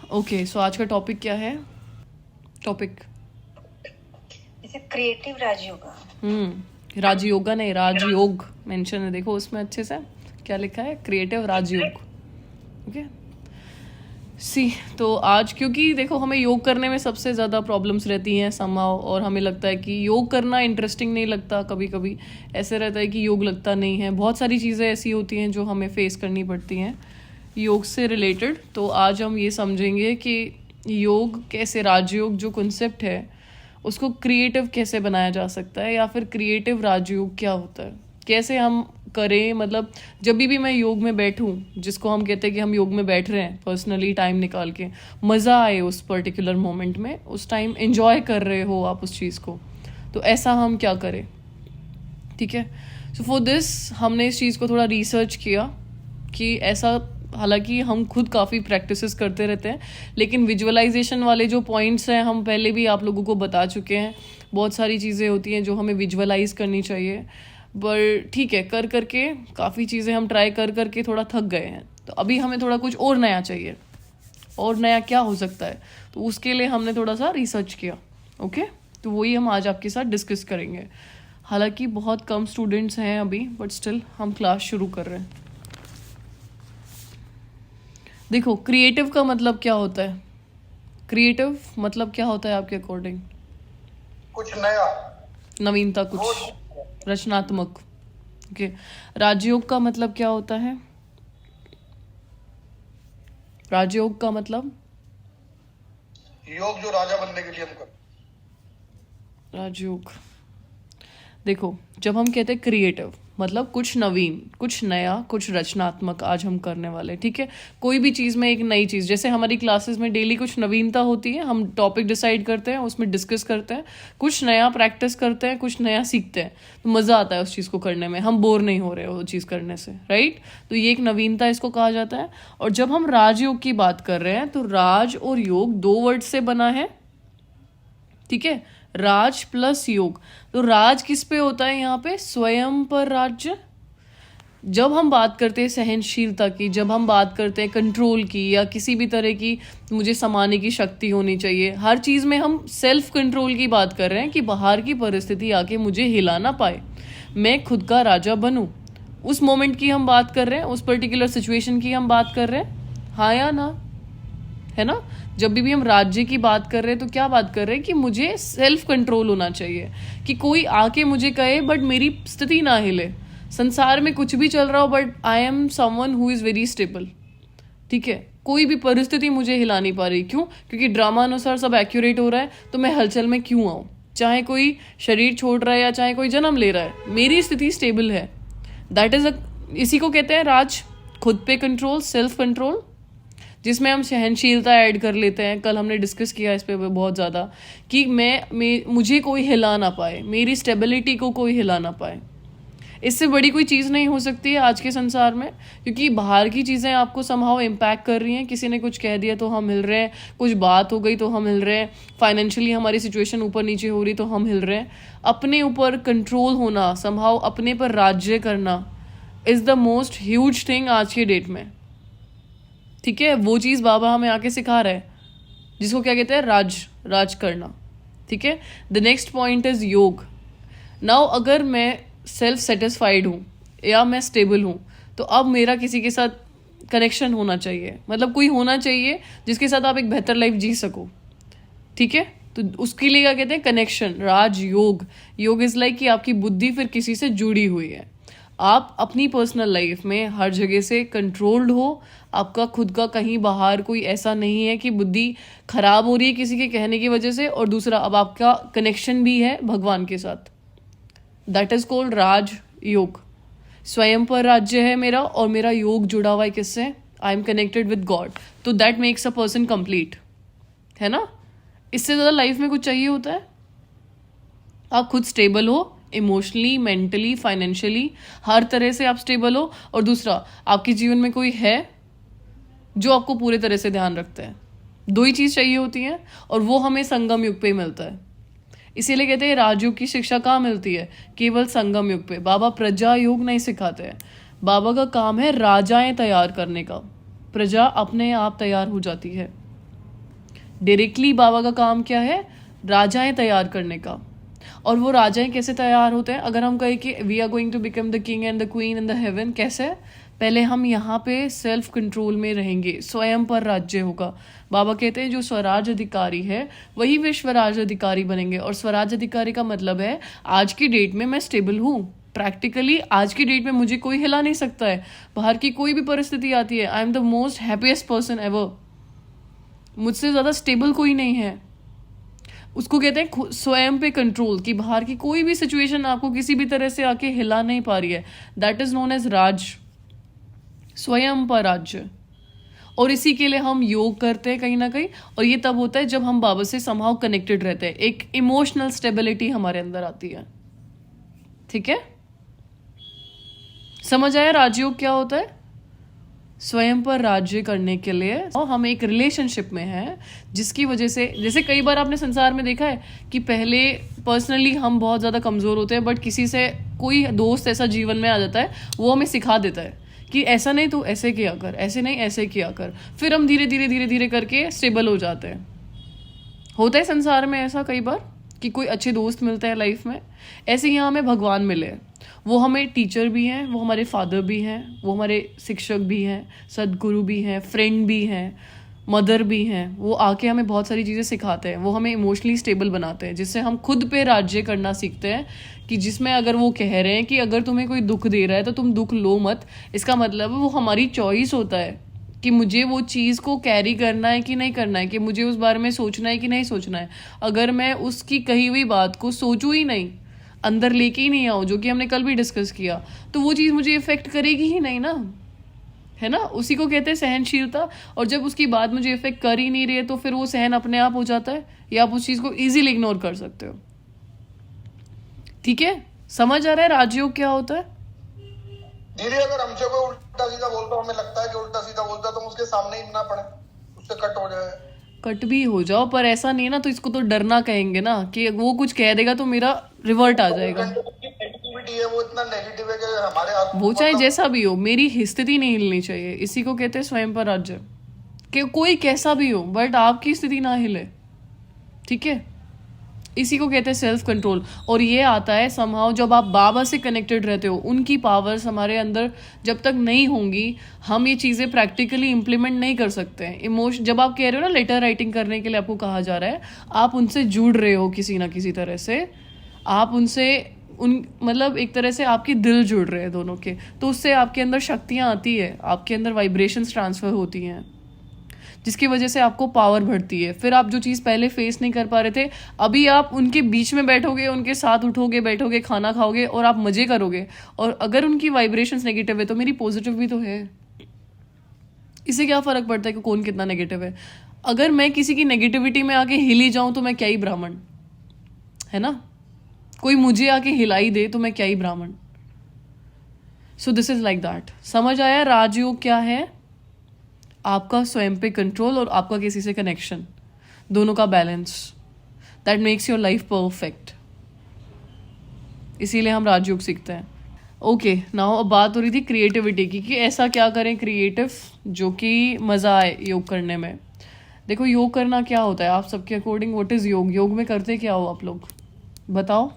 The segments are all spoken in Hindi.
ओके, सो आज का टॉपिक क्या है? टॉपिक जैसे क्रिएटिव राजयोगा। राजयोगा नहीं, राजयोग मेंशन है, देखो उसमें अच्छे से क्या लिखा है, क्रिएटिव राजयोग। ओके सी, तो आज क्योंकि देखो हमें योग करने में सबसे ज़्यादा प्रॉब्लम्स रहती हैं समहाउ, और हमें लगता है कि योग करना इंटरेस्टिंग नहीं लगता, कभी कभी ऐसे रहता है कि योग लगता नहीं है। बहुत सारी चीज़ें ऐसी होती हैं जो हमें फेस करनी पड़ती हैं योग से रिलेटेड। तो आज हम ये समझेंगे कि योग कैसे, राजयोग जो कॉन्सेप्ट है उसको क्रिएटिव कैसे बनाया जा सकता है, या फिर क्रिएटिव राजयोग क्या होता है, कैसे हम करें। मतलब जब भी मैं योग में बैठूं, जिसको हम कहते हैं कि हम योग में बैठ रहे हैं पर्सनली टाइम निकाल के, मज़ा आए उस पर्टिकुलर मोमेंट में, उस टाइम एंजॉय कर रहे हो आप उस चीज़ को, तो ऐसा हम क्या करें। ठीक है, सो फॉर दिस हमने इस चीज़ को थोड़ा रिसर्च किया कि ऐसा, हालांकि हम खुद काफ़ी प्रैक्टिसेस करते रहते हैं, लेकिन विजुअलाइजेशन वाले जो पॉइंट्स हैं हम पहले भी आप लोगों को बता चुके हैं। बहुत सारी चीज़ें होती हैं जो हमें विजुअलाइज करनी चाहिए, पर ठीक है, कर करके काफ़ी चीज़ें हम ट्राई कर करके थोड़ा थक गए हैं। तो अभी हमें थोड़ा कुछ और नया चाहिए, और नया क्या हो सकता है, तो उसके लिए हमने थोड़ा सा रिसर्च किया। ओके, तो वही हम आज आपके साथ डिस्कस करेंगे। हालांकि बहुत कम स्टूडेंट्स हैं अभी, बट स्टिल हम क्लास शुरू कर रहे हैं। देखो, क्रिएटिव का मतलब क्या होता है? क्रिएटिव मतलब क्या होता है आपके अकॉर्डिंग? कुछ नया, नवीनता, कुछ रचनात्मक। ओके, राजयोग का मतलब क्या होता है? राजयोग का मतलब योग जो राजा बनने के लिए हम कर। राजयोग, देखो जब हम कहते हैं क्रिएटिव मतलब कुछ नवीन, कुछ नया, कुछ रचनात्मक आज हम करने वाले। ठीक है, कोई भी चीज़ में एक नई चीज़, जैसे हमारी क्लासेस में डेली कुछ नवीनता होती है, हम टॉपिक डिसाइड करते हैं, उसमें डिस्कस करते हैं, कुछ नया प्रैक्टिस करते हैं, कुछ नया सीखते हैं, तो मज़ा आता है उस चीज़ को करने में, हम बोर नहीं हो रहे हो वो चीज़ करने से, राइट। तो ये एक नवीनता इसको कहा जाता है। और जब हम राजयोग की बात कर रहे हैं तो राज और योग 2 वर्ड से बना है। ठीक है, राज प्लस योग। तो राज किस पे होता है यहाँ पे? स्वयं पर राज्य। जब हम बात करते हैं सहनशीलता की, जब हम बात करते हैं कंट्रोल की, या किसी भी तरह की मुझे समाने की शक्ति होनी चाहिए, हर चीज़ में हम सेल्फ कंट्रोल की बात कर रहे हैं कि बाहर की परिस्थिति आके मुझे हिला ना पाए, मैं खुद का राजा बनूं। उस मोमेंट की हम बात कर रहे हैं, उस पर्टिकुलर सिचुएशन की हम बात कर रहे हैं, हाँ या ना? है ना। जब भी हम राज्य की बात कर रहे हैं तो क्या बात कर रहे हैं कि मुझे सेल्फ कंट्रोल होना चाहिए, कि कोई आके मुझे कहे बट मेरी स्थिति ना हिले, संसार में कुछ भी चल रहा हो but I am someone who is very stable. ठीक है, कोई भी परिस्थिति मुझे हिला नहीं पा रही। क्यों? क्योंकि ड्रामा अनुसार सब एक्यूरेट हो रहा है, तो मैं हलचल में क्यों आऊँ? चाहे कोई शरीर छोड़ रहा है या चाहे कोई जन्म ले रहा है, मेरी स्थिति स्टेबल है। दैट इज इसी को कहते हैं राज, खुद पे कंट्रोल, सेल्फ कंट्रोल, जिसमें हम सहनशीलता ऐड कर लेते हैं। कल हमने डिस्कस किया इस पे बहुत ज़्यादा कि मुझे कोई हिला ना पाए, मेरी स्टेबिलिटी को कोई हिला ना पाए। इससे बड़ी कोई चीज़ नहीं हो सकती है आज के संसार में, क्योंकि बाहर की चीज़ें आपको समहाउ इम्पैक्ट कर रही हैं। किसी ने कुछ कह दिया तो हम हिल रहे हैं, कुछ बात हो गई तो हम हिल रहे हैं, फाइनेंशियली हमारी सिचुएशन ऊपर नीचे हो रही तो हम हिल रहे हैं। अपने ऊपर कंट्रोल होना, समहाउ अपने पर राज्य करना is the most huge thing आज की डेट में। ठीक है, वो चीज़ बाबा हमें आके सिखा रहे हैं, जिसको क्या कहते हैं, राज करना। ठीक है, द नेक्स्ट पॉइंट इज योग। नाउ अगर मैं सेल्फ सेटिस्फाइड हूँ या मैं स्टेबल हूँ, तो अब मेरा किसी के साथ कनेक्शन होना चाहिए, मतलब कोई होना चाहिए जिसके साथ आप एक बेहतर लाइफ जी सको। ठीक है, तो उसके लिए क्या कहते हैं, कनेक्शन, राज योग। योग इज लाइक कि आपकी बुद्धि फिर किसी से जुड़ी हुई है, आप अपनी पर्सनल लाइफ में हर जगह से कंट्रोल्ड हो, आपका खुद का कहीं बाहर कोई ऐसा नहीं है कि बुद्धि खराब हो रही है किसी के कहने की वजह से, और दूसरा अब आपका कनेक्शन भी है भगवान के साथ। दैट इज कॉल्ड राज योग। स्वयं पर राज्य है मेरा, और मेरा योग जुड़ा हुआ है किससे? I am connected with God. तो that makes a person complete, है ना। इससे ज़्यादा लाइफ में कुछ चाहिए होता है? आप खुद स्टेबल हो, इमोशनली, मेंटली, फाइनेंशियली, हर तरह से आप स्टेबल हो, और दूसरा आपके जीवन में कोई है जो आपको पूरे तरह से ध्यान रखता है। 2 ही चीज़ चाहिए होती हैं, और वो हमें संगम युग पे ही मिलता है। इसीलिए कहते हैं राजयोग की शिक्षा कहाँ मिलती है? केवल संगम युग पे। बाबा प्रजा योग नहीं सिखाते हैं, बाबा का काम है राजाएं तैयार करने का, प्रजा अपने आप तैयार हो जाती है। डायरेक्टली बाबा का काम क्या है? राजाएं तैयार करने का। और वो राजाएं कैसे तैयार होते हैं? अगर हम कहें कि we are going to become the king and the queen in the heaven, कैसे? पहले हम यहाँ पे सेल्फ कंट्रोल में रहेंगे, स्वयं पर राज्य होगा। बाबा कहते हैं जो स्वराज अधिकारी है वही विश्वराज अधिकारी बनेंगे। और स्वराज अधिकारी का मतलब है आज की डेट में मैं स्टेबल हूँ, प्रैक्टिकली आज की डेट में मुझे कोई हिला नहीं सकता है। बाहर की कोई भी परिस्थिति आती है, I am the most happiest person ever, मुझसे ज़्यादा स्टेबल कोई नहीं है। उसको कहते हैं स्वयं पे कंट्रोल, कि बाहर की कोई भी सिचुएशन आपको किसी भी तरह से आके हिला नहीं पा रही है। दैट इज नोन एज राज, स्वयं पर राज्य। और इसी के लिए हम योग करते हैं कहीं ना कहीं। और ये तब होता है जब हम बाबा से समहाउ कनेक्टेड रहते हैं, एक इमोशनल स्टेबिलिटी हमारे अंदर आती है। ठीक है, समझ आया राजयोग क्या होता है? स्वयं पर राज्य करने के लिए और हम एक रिलेशनशिप में हैं, जिसकी वजह से, जैसे कई बार आपने संसार में देखा है कि पहले पर्सनली हम बहुत ज़्यादा कमज़ोर होते हैं, बट किसी से कोई दोस्त ऐसा जीवन में आ जाता है, वो हमें सिखा देता है कि ऐसा नहीं तो ऐसे किया कर, ऐसे नहीं ऐसे किया कर, फिर हम धीरे धीरे धीरे धीरे करके स्टेबल हो जाते हैं। होता है संसार में ऐसा कई बार कि कोई अच्छे दोस्त मिलते हैं लाइफ में। ऐसे ही हमें भगवान मिले, वो हमें टीचर भी हैं, वो हमारे फादर भी हैं, वो हमारे शिक्षक भी हैं, सदगुरु भी हैं, फ्रेंड भी हैं, मदर भी हैं। वो आके हमें बहुत सारी चीज़ें सिखाते हैं, वो हमें इमोशनली स्टेबल बनाते हैं, जिससे हम खुद पे राज्य करना सीखते हैं। कि जिसमें अगर वो कह रहे हैं कि अगर तुम्हें कोई दुख दे रहा है तो तुम दुख लो मत, इसका मतलब वो हमारी चॉइस होता है कि मुझे वो चीज़ को कैरी करना है कि नहीं करना है, कि मुझे उस बारे में सोचना है कि नहीं सोचना है। अगर मैं उसकी कही हुई बात को सोचूं ही नहीं, अंदर लेके ही नहीं आऊँ, जो कि हमने कल भी डिस्कस किया, तो वो चीज़ मुझे इफेक्ट करेगी ही नहीं ना, है ना। उसी को कहते हैं सहनशीलता। और जब उसकी बात मुझे इफेक्ट कर ही नहीं रही है तो फिर वो सहन अपने आप हो जाता है, या आप उस चीज़ को इजीली इग्नोर कर सकते हो। ठीक है, समझ आ रहा है राजयोग क्या होता है? दीदी अगर हमसे कोई उल्टा सीधा बोलता, हमें लगता है कि उल्टा सीधा बोलता, तो हम उसके सामने ही ना पड़े, उससे कट हो जाए। कट भी हो जाओ, पर ऐसा नहीं है ना, तो इसको तो डरना कहेंगे ना, कि वो कुछ कह देगा तो मेरा रिवर्ट आ जाएगा। नेगेटिविटी है, वो इतना नेगेटिव है कि हमारे हाथ, वो चाहे जैसा भी हो, मेरी स्थिति नहीं हिलनी चाहिए। इसी को कहते हैं स्वयं पर राज्य, कि कोई कैसा भी हो बट आपकी स्थिति ना हिले। ठीक है, इसी को कहते हैं सेल्फ कंट्रोल। और ये आता है समहाउ जब आप बाबा से कनेक्टेड रहते हो, उनकी पावर्स हमारे अंदर जब तक नहीं होंगी, हम ये चीज़ें प्रैक्टिकली इम्प्लीमेंट नहीं कर सकते हैं। इमोशन, जब आप कह रहे हो ना लेटर राइटिंग करने के लिए आपको कहा जा रहा है, आप उनसे जुड़ रहे हो किसी ना किसी तरह से, आप उनसे मतलब एक तरह से आपके दिल जुड़ रहे हैं दोनों के, तो उससे आपके अंदर शक्तियाँ आती है, आपके अंदर वाइब्रेशंस ट्रांसफ़र होती हैं, जिसकी वजह से आपको पावर बढ़ती है। फिर आप जो चीज़ पहले फेस नहीं कर पा रहे थे, अभी आप उनके बीच में बैठोगे, उनके साथ उठोगे, बैठोगे, खाना खाओगे और आप मज़े करोगे। और अगर उनकी वाइब्रेशंस नेगेटिव है तो मेरी पॉजिटिव भी तो है। इससे क्या फ़र्क पड़ता है कि कौन कितना नेगेटिव है? अगर मैं किसी की नेगेटिविटी में आके हिली जाऊँ तो मैं क्या ही ब्राह्मण, है ना। कोई मुझे आके हिलाई दे तो मैं क्या ही ब्राह्मण। So this is like that. समझ आया राजयोग क्या है? आपका स्वयं पे कंट्रोल और आपका किसी से कनेक्शन, दोनों का balance, that makes your life perfect. इसीलिए हम राजयोग सीखते हैं। ओके, नाउ अब बात हो रही थी क्रिएटिविटी की, कि ऐसा क्या करें क्रिएटिव जो कि मज़ा आए योग करने में। देखो, योग करना क्या होता है आप सबके अकॉर्डिंग? व्हाट इज़ योग? योग में करते क्या हो आप लोग, बताओ।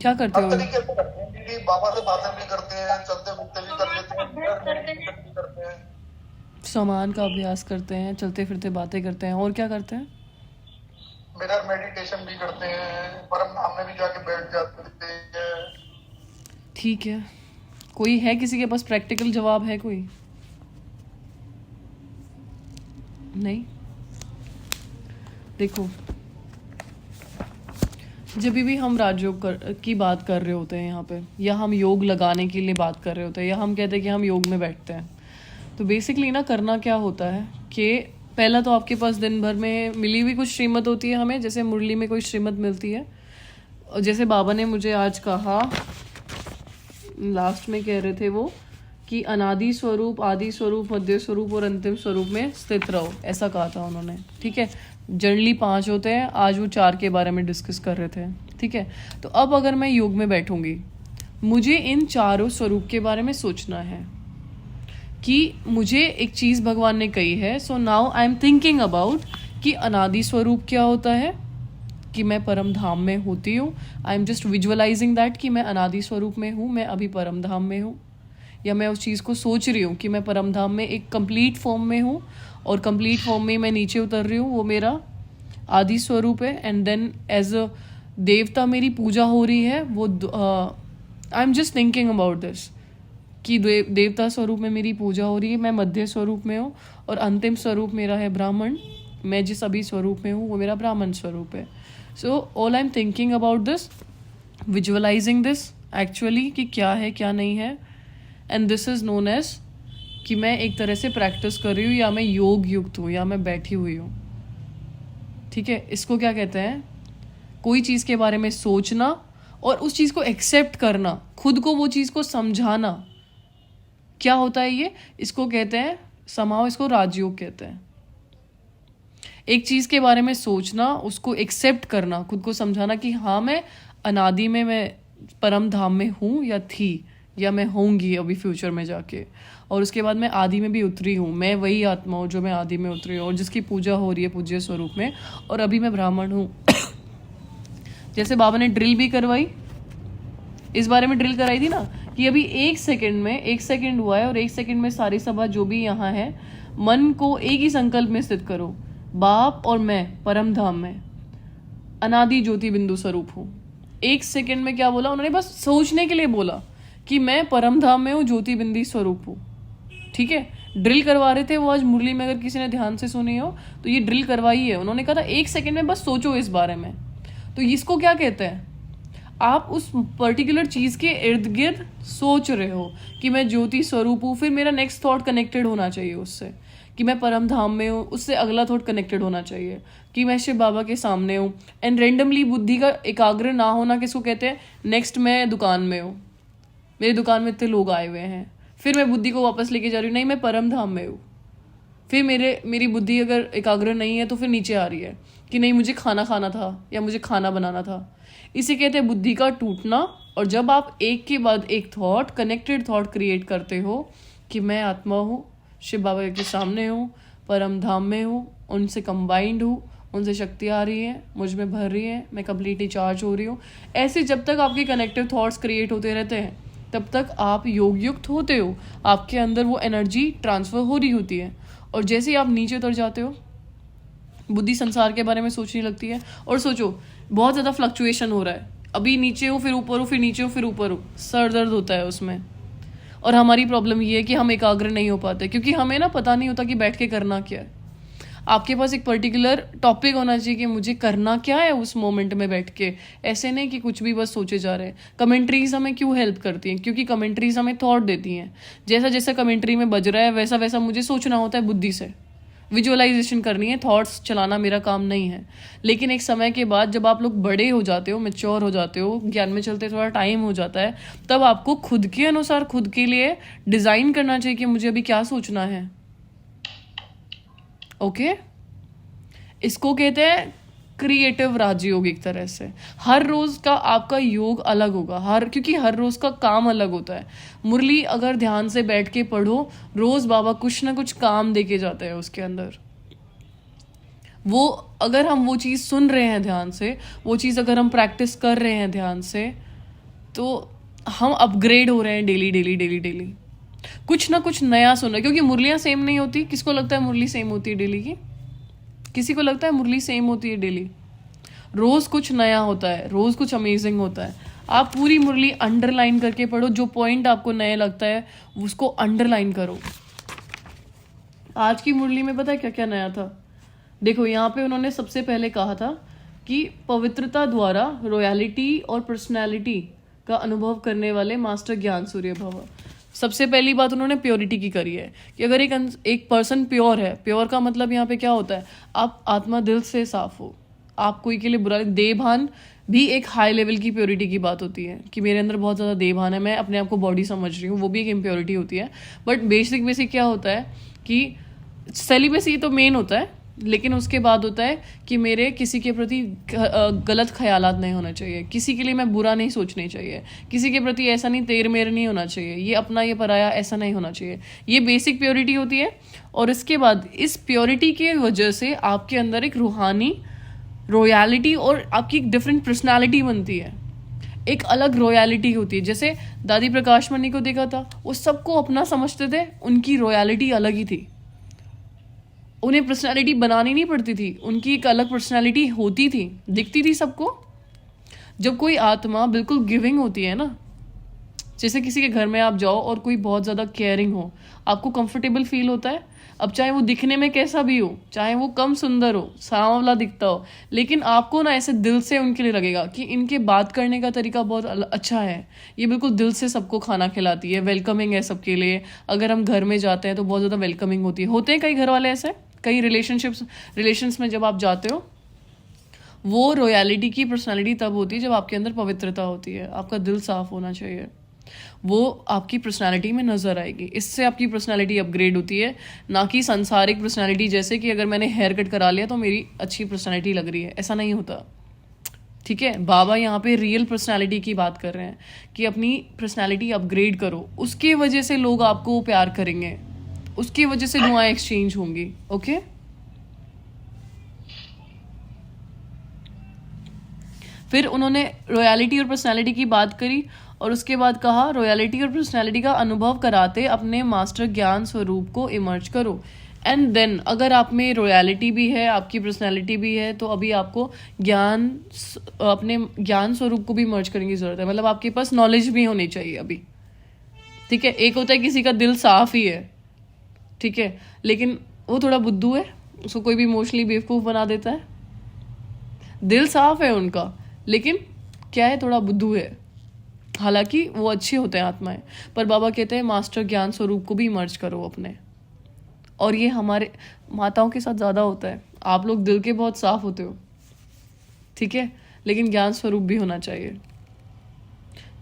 क्या करते हर हो? तरीके से करते हैं दीदी, बाबा से बातें भी करते हैं, चलते फिरते भी कर लेते हैं, मेडिटेशन भी करते हैं, सामान का अभ्यास करते हैं, चलते फिरते बातें करते हैं, और क्या करते हैं? मिरर मेडिटेशन भी करते हैं, परम धाम में भी जाके बैठ जाते हैं। ठीक है, कोई है किसी के पास प्रैक्टिकल जवाब है? कोई नहीं? देखो, जब भी हम राजयोग की बात कर रहे होते हैं यहाँ पे, या हम योग लगाने के लिए बात कर रहे होते हैं, या हम कहते हैं कि हम योग में बैठते हैं, तो बेसिकली ना करना क्या होता है कि पहला तो आपके पास दिन भर में मिली हुई कुछ श्रीमत होती है हमें, जैसे मुरली में कोई श्रीमत मिलती है। और जैसे बाबा ने मुझे आज कहा, लास्ट में कह रहे थे वो, कि अनादि स्वरूप, आदि स्वरूप, मध्य स्वरूप और अंतिम स्वरूप में स्थित रहो, ऐसा कहा था उन्होंने। ठीक है, जनरली 5 होते हैं, आज वो 4 के बारे में डिस्कस कर रहे थे। ठीक है, तो अब अगर मैं योग में बैठूंगी, मुझे इन चारों स्वरूप के बारे में सोचना है कि मुझे एक चीज़ भगवान ने कही है. So now I am thinking about कि अनादि स्वरूप क्या होता है, कि मैं परम धाम में होती हूँ. I am just visualising that कि मैं अनादि स्वरूप में हूँ, मैं अभी परम धाम में हूँ. या मैं उस चीज़ को सोच रही हूँ कि मैं परम धाम में एक कंप्लीट फॉर्म में हूँ और कंप्लीट फॉर्म में मैं नीचे उतर रही हूँ, वो मेरा आदि स्वरूप है. एंड देन एज अ देवता मेरी पूजा हो रही है. वो I am just thinking about this कि देवता स्वरूप में मेरी पूजा हो रही है, मैं मध्य स्वरूप में हूँ और अंतिम स्वरूप मेरा है ब्राह्मण. मैं जिस अभी स्वरूप में हूँ वो मेरा ब्राह्मण स्वरूप है. So all I am thinking about this, visualizing this actually कि क्या है क्या नहीं है. And this is known as कि मैं एक तरह से प्रैक्टिस कर रही हूँ या मैं योग युक्त हूँ या मैं बैठी हुई हूँ. ठीक है, इसको क्या कहते हैं, कोई चीज़ के बारे में सोचना और उस चीज़ को एक्सेप्ट करना, खुद को वो चीज़ को समझाना. क्या होता है ये, इसको कहते हैं समाओ, इसको राजयोग कहते हैं. एक चीज़ के बारे में सोचना, उसको एक्सेप्ट करना, खुद को समझाना कि हाँ मैं अनादि में मैं परम धाम में हूँ या थी या मैं होंगी अभी फ्यूचर में जाके. और उसके बाद मैं आदि में भी उतरी हूँ, मैं वही आत्मा हूँ जो मैं आदि में उतरी हूँ और जिसकी पूजा हो रही है पूज्य स्वरूप में, और अभी मैं ब्राह्मण हूँ. जैसे बाबा ने ड्रिल भी करवाई, इस बारे में ड्रिल कराई थी ना कि अभी 1 सेकंड हुआ है और 1 सेकंड में सारी सभा जो भी यहाँ है, मन को एक ही संकल्प में स्थित करो, बाप और मैं परम धाम में अनादि ज्योति बिंदु स्वरूप हूँ. 1 सेकंड में क्या बोला उन्होंने, बस सोचने के लिए बोला कि मैं परम धाम में हूँ, ज्योति बिंदी स्वरूप हूँ. ठीक है, ड्रिल करवा रहे थे वो. आज मुरली में अगर किसी ने ध्यान से सुनी हो तो ये ड्रिल करवाई है. उन्होंने कहा था 1 सेकंड में बस सोचो इस बारे में. तो इसको क्या कहते हैं, आप उस पर्टिकुलर चीज़ के इर्द गिर्द सोच रहे हो कि मैं ज्योति स्वरूप हूँ. फिर मेरा नेक्स्ट थॉट कनेक्टेड होना चाहिए उससे कि मैं परम धाम में हूँ. उससे अगला थॉट कनेक्टेड होना चाहिए कि मैं शिव बाबा के सामने हूँ. एंड रेंडमली बुद्धि का एकाग्र ना होना किसको कहते हैं, नेक्स्ट मैं दुकान में हूँ, मेरी दुकान में इतने लोग आए हुए हैं, फिर मैं बुद्धि को वापस लेके जा रही हूँ, नहीं मैं परम धाम में हूँ. फिर मेरी बुद्धि अगर एकाग्र नहीं है तो फिर नीचे आ रही है कि नहीं मुझे खाना खाना था या मुझे खाना बनाना था. इसे कहते हैं बुद्धि का टूटना. और जब आप एक के बाद एक थॉट, कनेक्टेड थॉट क्रिएट करते हो कि मैं आत्मा हूँ, शिव बाबा के सामने हूँ, परम धाम में हूँ, उनसे कंबाइंड हूँ, उनसे शक्ति आ रही है, मुझ में भर रही है, मैं कम्प्लीटली चार्ज हो रही हूँ. ऐसे जब तक आपके कनेक्टिव थॉट्स क्रिएट होते रहते हैं तब तक आप योग युक्त होते हो, आपके अंदर वो एनर्जी ट्रांसफर हो रही होती है. और जैसे ही आप नीचे उतर जाते हो, बुद्धि संसार के बारे में सोचने लगती है. और सोचो बहुत ज़्यादा फ्लक्चुएशन हो रहा है, अभी नीचे हो फिर ऊपर हो, फिर नीचे हो फिर ऊपर हो, सर दर्द होता है उसमें. और हमारी प्रॉब्लम ये है कि हम एकाग्र नहीं हो पाते क्योंकि हमें ना पता नहीं होता कि बैठ के करना क्या है. आपके पास एक पर्टिकुलर टॉपिक होना चाहिए कि मुझे करना क्या है उस मोमेंट में बैठ के. ऐसे नहीं कि कुछ भी बस सोचे जा रहे हैं. कमेंट्रीज हमें क्यों हेल्प करती हैं, क्योंकि कमेंट्रीज हमें थॉट देती हैं. जैसा जैसा कमेंट्री में बज रहा है वैसा वैसा मुझे सोचना होता है, बुद्धि से विजुअलाइजेशन करनी है. थॉट्स चलाना मेरा काम नहीं है. लेकिन एक समय के बाद जब आप लोग बड़े हो जाते हो, मैच्योर हो जाते हो, ज्ञान में चलते थोड़ा टाइम हो जाता है, तब आपको खुद के अनुसार खुद के लिए डिज़ाइन करना चाहिए कि मुझे अभी क्या सोचना है. ओके, इसको कहते हैं क्रिएटिव राजयोग. एक तरह से हर रोज का आपका योग अलग होगा, क्योंकि हर रोज का काम अलग होता है. मुरली अगर ध्यान से बैठ के पढ़ो, रोज बाबा कुछ ना कुछ काम देके जाते हैं उसके अंदर. वो अगर हम वो चीज़ सुन रहे हैं ध्यान से, वो चीज़ अगर हम प्रैक्टिस कर रहे हैं ध्यान से, तो हम अपग्रेड हो रहे हैं डेली डेली डेली डेली. कुछ ना कुछ नया सुन रहे, क्योंकि मुरलियाँ सेम नहीं होती. किसको लगता है मुरली सेम होती है डेली की? किसी को लगता है मुरली सेम होती है डेली? रोज कुछ नया होता है, रोज कुछ अमेजिंग होता है. आप पूरी मुरली अंडरलाइन करके पढ़ो, जो पॉइंट आपको नया लगता है उसको अंडरलाइन करो. आज की मुरली में पता है क्या क्या नया था? देखो यहाँ पे उन्होंने सबसे पहले कहा था कि पवित्रता द्वारा रॉयलिटी और पर्सनैलिटी का अनुभव करने वाले मास्टर ज्ञान सूर्य भव. सबसे पहली बात उन्होंने प्योरिटी की करी है कि अगर एक पर्सन प्योर है, प्योर का मतलब यहाँ पे क्या होता है, आप आत्मा दिल से साफ हो, आप कोई के लिए बुरा. देहभान भी एक हाई लेवल की प्योरिटी की बात होती है कि मेरे अंदर बहुत ज़्यादा देहभान है, मैं अपने आप को बॉडी समझ रही हूँ, वो भी एक इम्प्योरिटी होती है. बट बेसिक क्या होता है कि सेलिबेसी तो मेन होता है, लेकिन उसके बाद होता है कि मेरे किसी के प्रति गलत ख्यालात नहीं होना चाहिए, किसी के लिए मैं बुरा नहीं सोचनी चाहिए, किसी के प्रति ऐसा नहीं तेर मेर नहीं होना चाहिए, ये अपना ये पराया ऐसा नहीं होना चाहिए। ये बेसिक प्योरिटी होती है। और इसके बाद इस प्योरिटी की वजह से आपके अंदर एक रूहानी रॉयलिटी और आपकी एक डिफरेंट पर्सनालिटी बनती है, एक अलग रॉयलिटी होती है। जैसे दादी प्रकाश मणि को देखा था, वो सबको अपना समझते थे, उनकी रॉयलिटी अलग ही थी, उन्हें पर्सनालिटी बनानी नहीं पड़ती थी, उनकी एक अलग पर्सनालिटी होती थी, दिखती थी सबको। जब कोई आत्मा बिल्कुल गिविंग होती है ना, जैसे किसी के घर में आप जाओ और कोई बहुत ज़्यादा केयरिंग हो, आपको कंफर्टेबल फील होता है। अब चाहे वो दिखने में कैसा भी हो, चाहे वो कम सुंदर हो, सांवला दिखता हो, लेकिन आपको ना ऐसे दिल से उनके लिए लगेगा कि इनके बात करने का तरीका बहुत अच्छा है, ये बिल्कुल दिल से सबको खाना खिलाती है, वेलकमिंग है सबके लिए। अगर हम घर में जाते हैं तो बहुत ज़्यादा वेलकमिंग होती है। होते हैं कई घर वाले ऐसे, कई रिलेशंस में जब आप जाते हो, वो रॉयलिटी की पर्सनालिटी तब होती है जब आपके अंदर पवित्रता होती है, आपका दिल साफ होना चाहिए, वो आपकी पर्सनालिटी में नज़र आएगी। इससे आपकी पर्सनालिटी अपग्रेड होती है, ना कि सांसारिक पर्सनालिटी जैसे कि अगर मैंने हेयर कट करा लिया तो मेरी अच्छी पर्सनालिटी लग रही है, ऐसा नहीं होता। ठीक है, बाबा यहाँ पे रियल पर्सनालिटी की बात कर रहे हैं कि अपनी पर्सनालिटी अपग्रेड करो, उसके वजह से लोग आपको प्यार करेंगे, उसकी वजह से दुआएं एक्सचेंज होंगी। ओके, फिर उन्होंने रॉयलिटी और पर्सनालिटी की बात करी और उसके बाद कहा रॉयलिटी और पर्सनालिटी का अनुभव कराते अपने मास्टर ज्ञान स्वरूप को इमर्ज करो। एंड देन अगर आप में रॉयलिटी भी है, आपकी पर्सनालिटी भी है, तो अभी आपको अपने ज्ञान स्वरूप को भी मर्ज करने की जरूरत है। मतलब आपके पास नॉलेज भी होनी चाहिए अभी। ठीक है, एक होता है किसी का दिल साफ ही है, ठीक है, लेकिन वो थोड़ा बुद्धू है, उसको कोई भी इमोशनली बेवकूफ़ बना देता है। दिल साफ है उनका, लेकिन क्या है, थोड़ा बुद्धू है। हालांकि वो अच्छे होते हैं आत्माएं, पर बाबा कहते हैं मास्टर ज्ञान स्वरूप को भी मर्ज करो अपने। और ये हमारे माताओं के साथ ज़्यादा होता है। आप लोग दिल के बहुत साफ होते हो, ठीक है, लेकिन ज्ञान स्वरूप भी होना चाहिए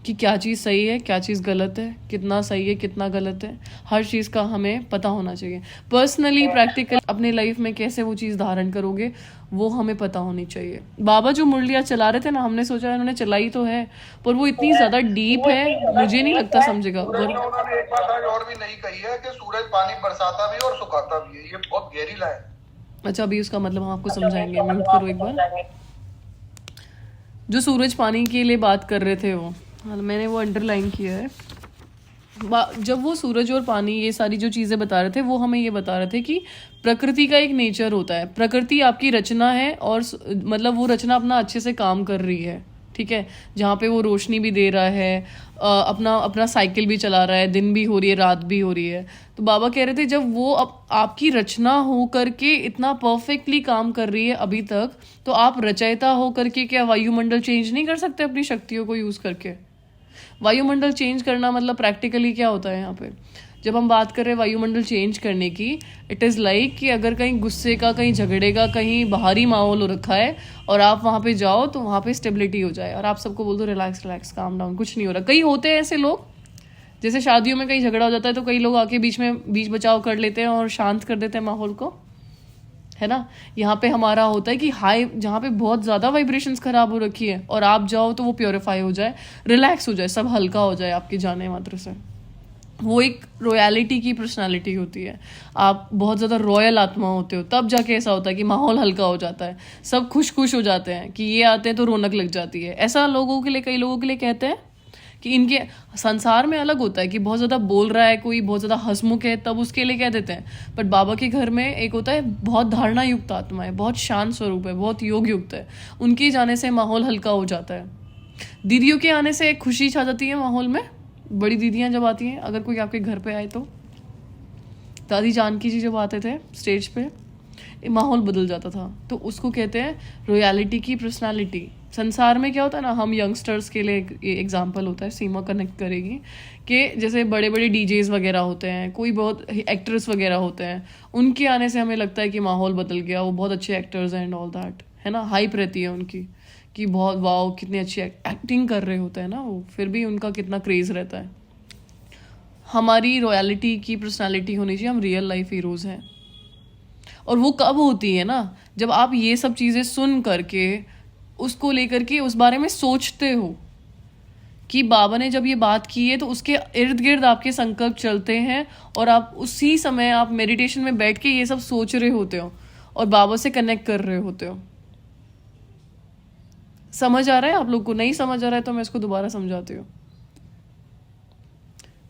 कि क्या चीज़ सही है, क्या चीज़ गलत है, कितना सही है, कितना गलत है, हर चीज़ का हमें पता होना चाहिए। पर्सनली प्रैक्टिकल अपने लाइफ में कैसे वो चीज़ धारण करोगे वो हमें पता होनी चाहिए। बाबा जो मुरलियाँ चला रहे थे ना, हमने सोचा उन्होंने चलाई तो है, पर वो इतनी ज़्यादा डीप है, मुझे नहीं लगता समझेगा। उन्होंने एक बात आज और भी नहीं कही है कि सूरज पानी बरसाता भी और सुखाता भी है, ये बहुत गहरी लाइन। अच्छा, अभी उसका मतलब हम आपको समझाएंगे, म्यूट करो एक बार। जो सूरज पानी के लिए बात कर रहे थे वो मैंने वो अंडरलाइन किया है। जब वो सूरज और पानी ये सारी जो चीज़ें बता रहे थे, वो हमें ये बता रहे थे कि प्रकृति का एक नेचर होता है, प्रकृति आपकी रचना है और मतलब वो रचना अपना अच्छे से काम कर रही है। ठीक है, जहाँ पे वो रोशनी भी दे रहा है, अपना अपना साइकिल भी चला रहा है, दिन भी हो रही है, रात भी हो रही है। तो बाबा कह रहे थे जब वो आपकी रचना हो करके इतना परफेक्टली काम कर रही है अभी तक, तो आप रचयिता हो करके क्या वायुमंडल चेंज नहीं कर सकते अपनी शक्तियों को यूज़ करके? वायुमंडल चेंज करना मतलब प्रैक्टिकली क्या होता है यहाँ पे, जब हम बात कर रहे हैं वायुमंडल चेंज करने की, इट इज़ लाइक कि अगर कहीं गुस्से का, कहीं झगड़े का, कहीं बाहरी माहौल हो रखा है और आप वहाँ पे जाओ तो वहाँ पे स्टेबिलिटी हो जाए और आप सबको बोल दो रिलैक्स रिलैक्स, काम डाउन, कुछ नहीं हो रहा। कई होते हैं ऐसे लोग, जैसे शादियों में कहीं झगड़ा हो जाता है तो कई लोग आके बीच बचाव कर लेते हैं और शांत कर देते हैं माहौल को, है ना। यहाँ पे हमारा होता है कि हाई, जहाँ पे बहुत ज़्यादा वाइब्रेशंस खराब हो रखी है और आप जाओ तो वो प्योरीफाई हो जाए, रिलैक्स हो जाए, सब हल्का हो जाए आपके जाने मात्र से। वो एक रॉयलिटी की पर्सनालिटी होती है, आप बहुत ज़्यादा रॉयल आत्मा होते हो, तब जाके ऐसा होता है कि माहौल हल्का हो जाता है, सब खुश हो जाते हैं कि ये आते हैं तो रौनक लग जाती है। ऐसा लोगों के लिए, कई लोगों के लिए कहते हैं कि इनके संसार में अलग होता है कि बहुत ज़्यादा बोल रहा है कोई, बहुत ज़्यादा हंसमुख है, तब उसके लिए कह देते हैं। बट बाबा के घर में एक होता है बहुत धारणा युक्त आत्मा है, बहुत शांत स्वरूप है, बहुत योग युक्त है, उनके जाने से माहौल हल्का हो जाता है। दीदियों के आने से एक खुशी छा जाती है माहौल में। बड़ी दीदियाँ जब आती हैं, अगर कोई आपके घर पे आए तो, दादी जानकी जी जब आते थे स्टेज पे, माहौल बदल जाता था। तो उसको कहते हैं रॉयलिटी की पर्सनालिटी। संसार में क्या होता है ना, हम यंगस्टर्स के लिए एग्जांपल होता है, सीमा कनेक्ट करेगी, कि जैसे बड़े बड़े डीजेस वगैरह होते हैं, कोई बहुत एक्टर्स वगैरह होते हैं, उनके आने से हमें लगता है कि माहौल बदल गया, वो बहुत अच्छे एक्टर्स हैं एंड ऑल दैट, है ना, हाइप रहती है उनकी कि बहुत वाओ कितनी अच्छी एक्टिंग कर रहे होते हैं ना वो, फिर भी उनका कितना क्रेज़ रहता है। हमारी रॉयलिटी की पर्सनालिटी होनी चाहिए, हम रियल लाइफ हीरोज़ हैं। और वो कब होती है ना, जब आप ये सब चीज़ें सुन करके उसको लेकर के उस बारे में सोचते हो कि बाबा ने जब ये बात की है, तो उसके इर्द गिर्द आपके संकल्प चलते हैं और आप उसी समय आप मेडिटेशन में बैठ के ये सब सोच रहे होते हो और बाबा से कनेक्ट कर रहे होते हो। समझ आ रहा है आप लोग को? नहीं समझ आ रहा है तो मैं इसको दोबारा समझाती हूँ।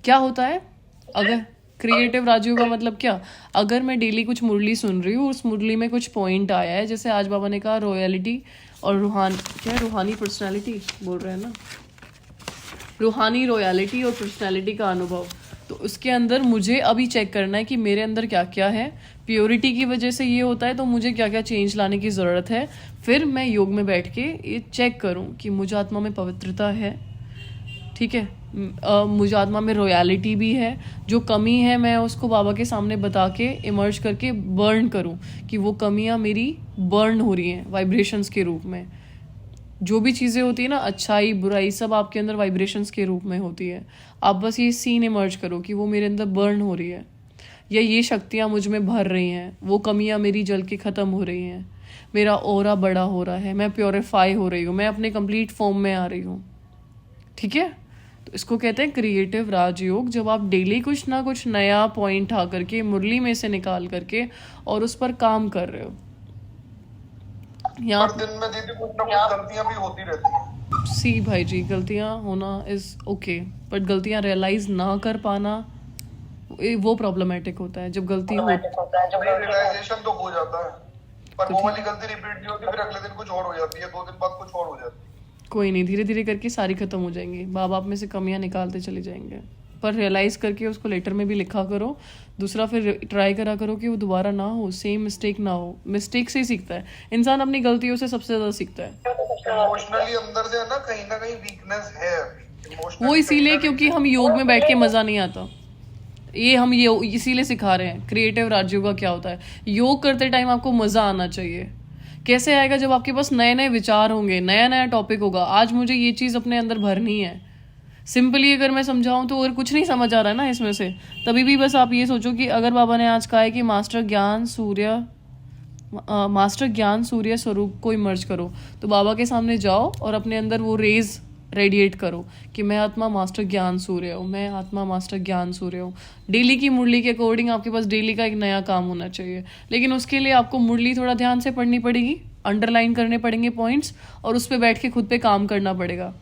क्या होता है अगर क्रिएटिव राजयोग का मतलब क्या, अगर मैं डेली कुछ मुरली सुन रही हूँ, उस मुरली में कुछ पॉइंट आया है, जैसे आज बाबा ने कहा रॉयलिटी और रूहानी पर्सनालिटी बोल रहे हैं ना, रूहानी रॉयलिटी और पर्सनालिटी का अनुभव, तो उसके अंदर मुझे अभी चेक करना है कि मेरे अंदर क्या क्या है। प्योरिटी की वजह से ये होता है, तो मुझे क्या क्या चेंज लाने की ज़रूरत है। फिर मैं योग में बैठ के ये चेक करूं कि मुझे आत्मा में पवित्रता है, ठीक है, मुझे आत्मा में रॉयलिटी भी है, जो कमी है मैं उसको बाबा के सामने बता के इमर्ज करके बर्न करूं कि वो कमियां मेरी बर्न हो रही हैं वाइब्रेशंस के रूप में। जो भी चीज़ें होती है ना, अच्छाई बुराई, सब आपके अंदर वाइब्रेशंस के रूप में होती है। आप बस ये सीन इमर्ज करो कि वो मेरे अंदर बर्न हो रही है, या ये शक्तियाँ मुझ में भर रही हैं, वो कमियाँ मेरी जल के ख़त्म हो रही हैं, मेरा ऑरा बड़ा हो रहा है, मैं प्योरीफाई हो रही हूँ, मैं अपने कंप्लीट फॉर्म में आ रही हूँ। ठीक है, तो इसको कहते हैं क्रिएटिव राजयोग। जब आप डेली कुछ ना कुछ नया पॉइंट आ करके मुरली में से निकाल करके और उस पर काम कर रहे हो। यहाँ पर दिन में दीदी कुछ ना कुछ गलतियां भी होती रहती हैं। सी भाई जी, गलतियाँ होना इज ओके, बट गलतियाँ रियलाइज ना कर पाना वो प्रॉब्लमेटिक होता है। जब गलती हो रियलाइजेशन तो हो जाता है, पर वो वाली गलती रिपीट नहीं होती, फिर अगले दिन कुछ और हो जाती है, 2 दिन बाद कुछ और हो जाती है। कोई नहीं, धीरे धीरे करके सारी खत्म हो जाएंगी। बाबा आप में से कमियां निकालते चले जाएंगे, पर रियलाइज करके उसको लेटर में भी लिखा करो। दूसरा फिर ट्राई करा करो कि वो दोबारा ना हो, सेम मिस्टेक ना हो। मिस्टेक से ही सीखता है इंसान, अपनी गलतियों से सबसे ज्यादा सीखता है। इमोशनली अंदर से है ना कहीं वीकनेस है अभी। वो इसीलिए क्योंकि हम योग में बैठ के मजा नहीं आता, ये हम ये इसीलिए सिखा रहे हैं। क्रिएटिव राजयोग का क्या होता है, योग करते टाइम आपको मजा आना चाहिए। कैसे आएगा, जब आपके पास नए नए विचार होंगे, नया नया टॉपिक होगा। आज मुझे ये चीज़ अपने अंदर भरनी है। सिंपली अगर मैं समझाऊं तो अगर कुछ नहीं समझ आ रहा है ना इसमें से, तभी भी बस आप ये सोचो कि अगर बाबा ने आज कहा है कि मास्टर ज्ञान सूर्य स्वरूप को इमर्ज करो, तो बाबा के सामने जाओ और अपने अंदर वो रेज रेडिएट करो कि मैं आत्मा मास्टर ज्ञान सूर्य हूँ, मैं आत्मा मास्टर ज्ञान सूर्य हूँ। डेली की मुरली के अकॉर्डिंग आपके पास डेली का एक नया काम होना चाहिए, लेकिन उसके लिए आपको मुरली थोड़ा ध्यान से पढ़नी पड़ेगी, अंडरलाइन करने पड़ेंगे पॉइंट्स, और उस पर बैठ के खुद पे काम करना पड़ेगा।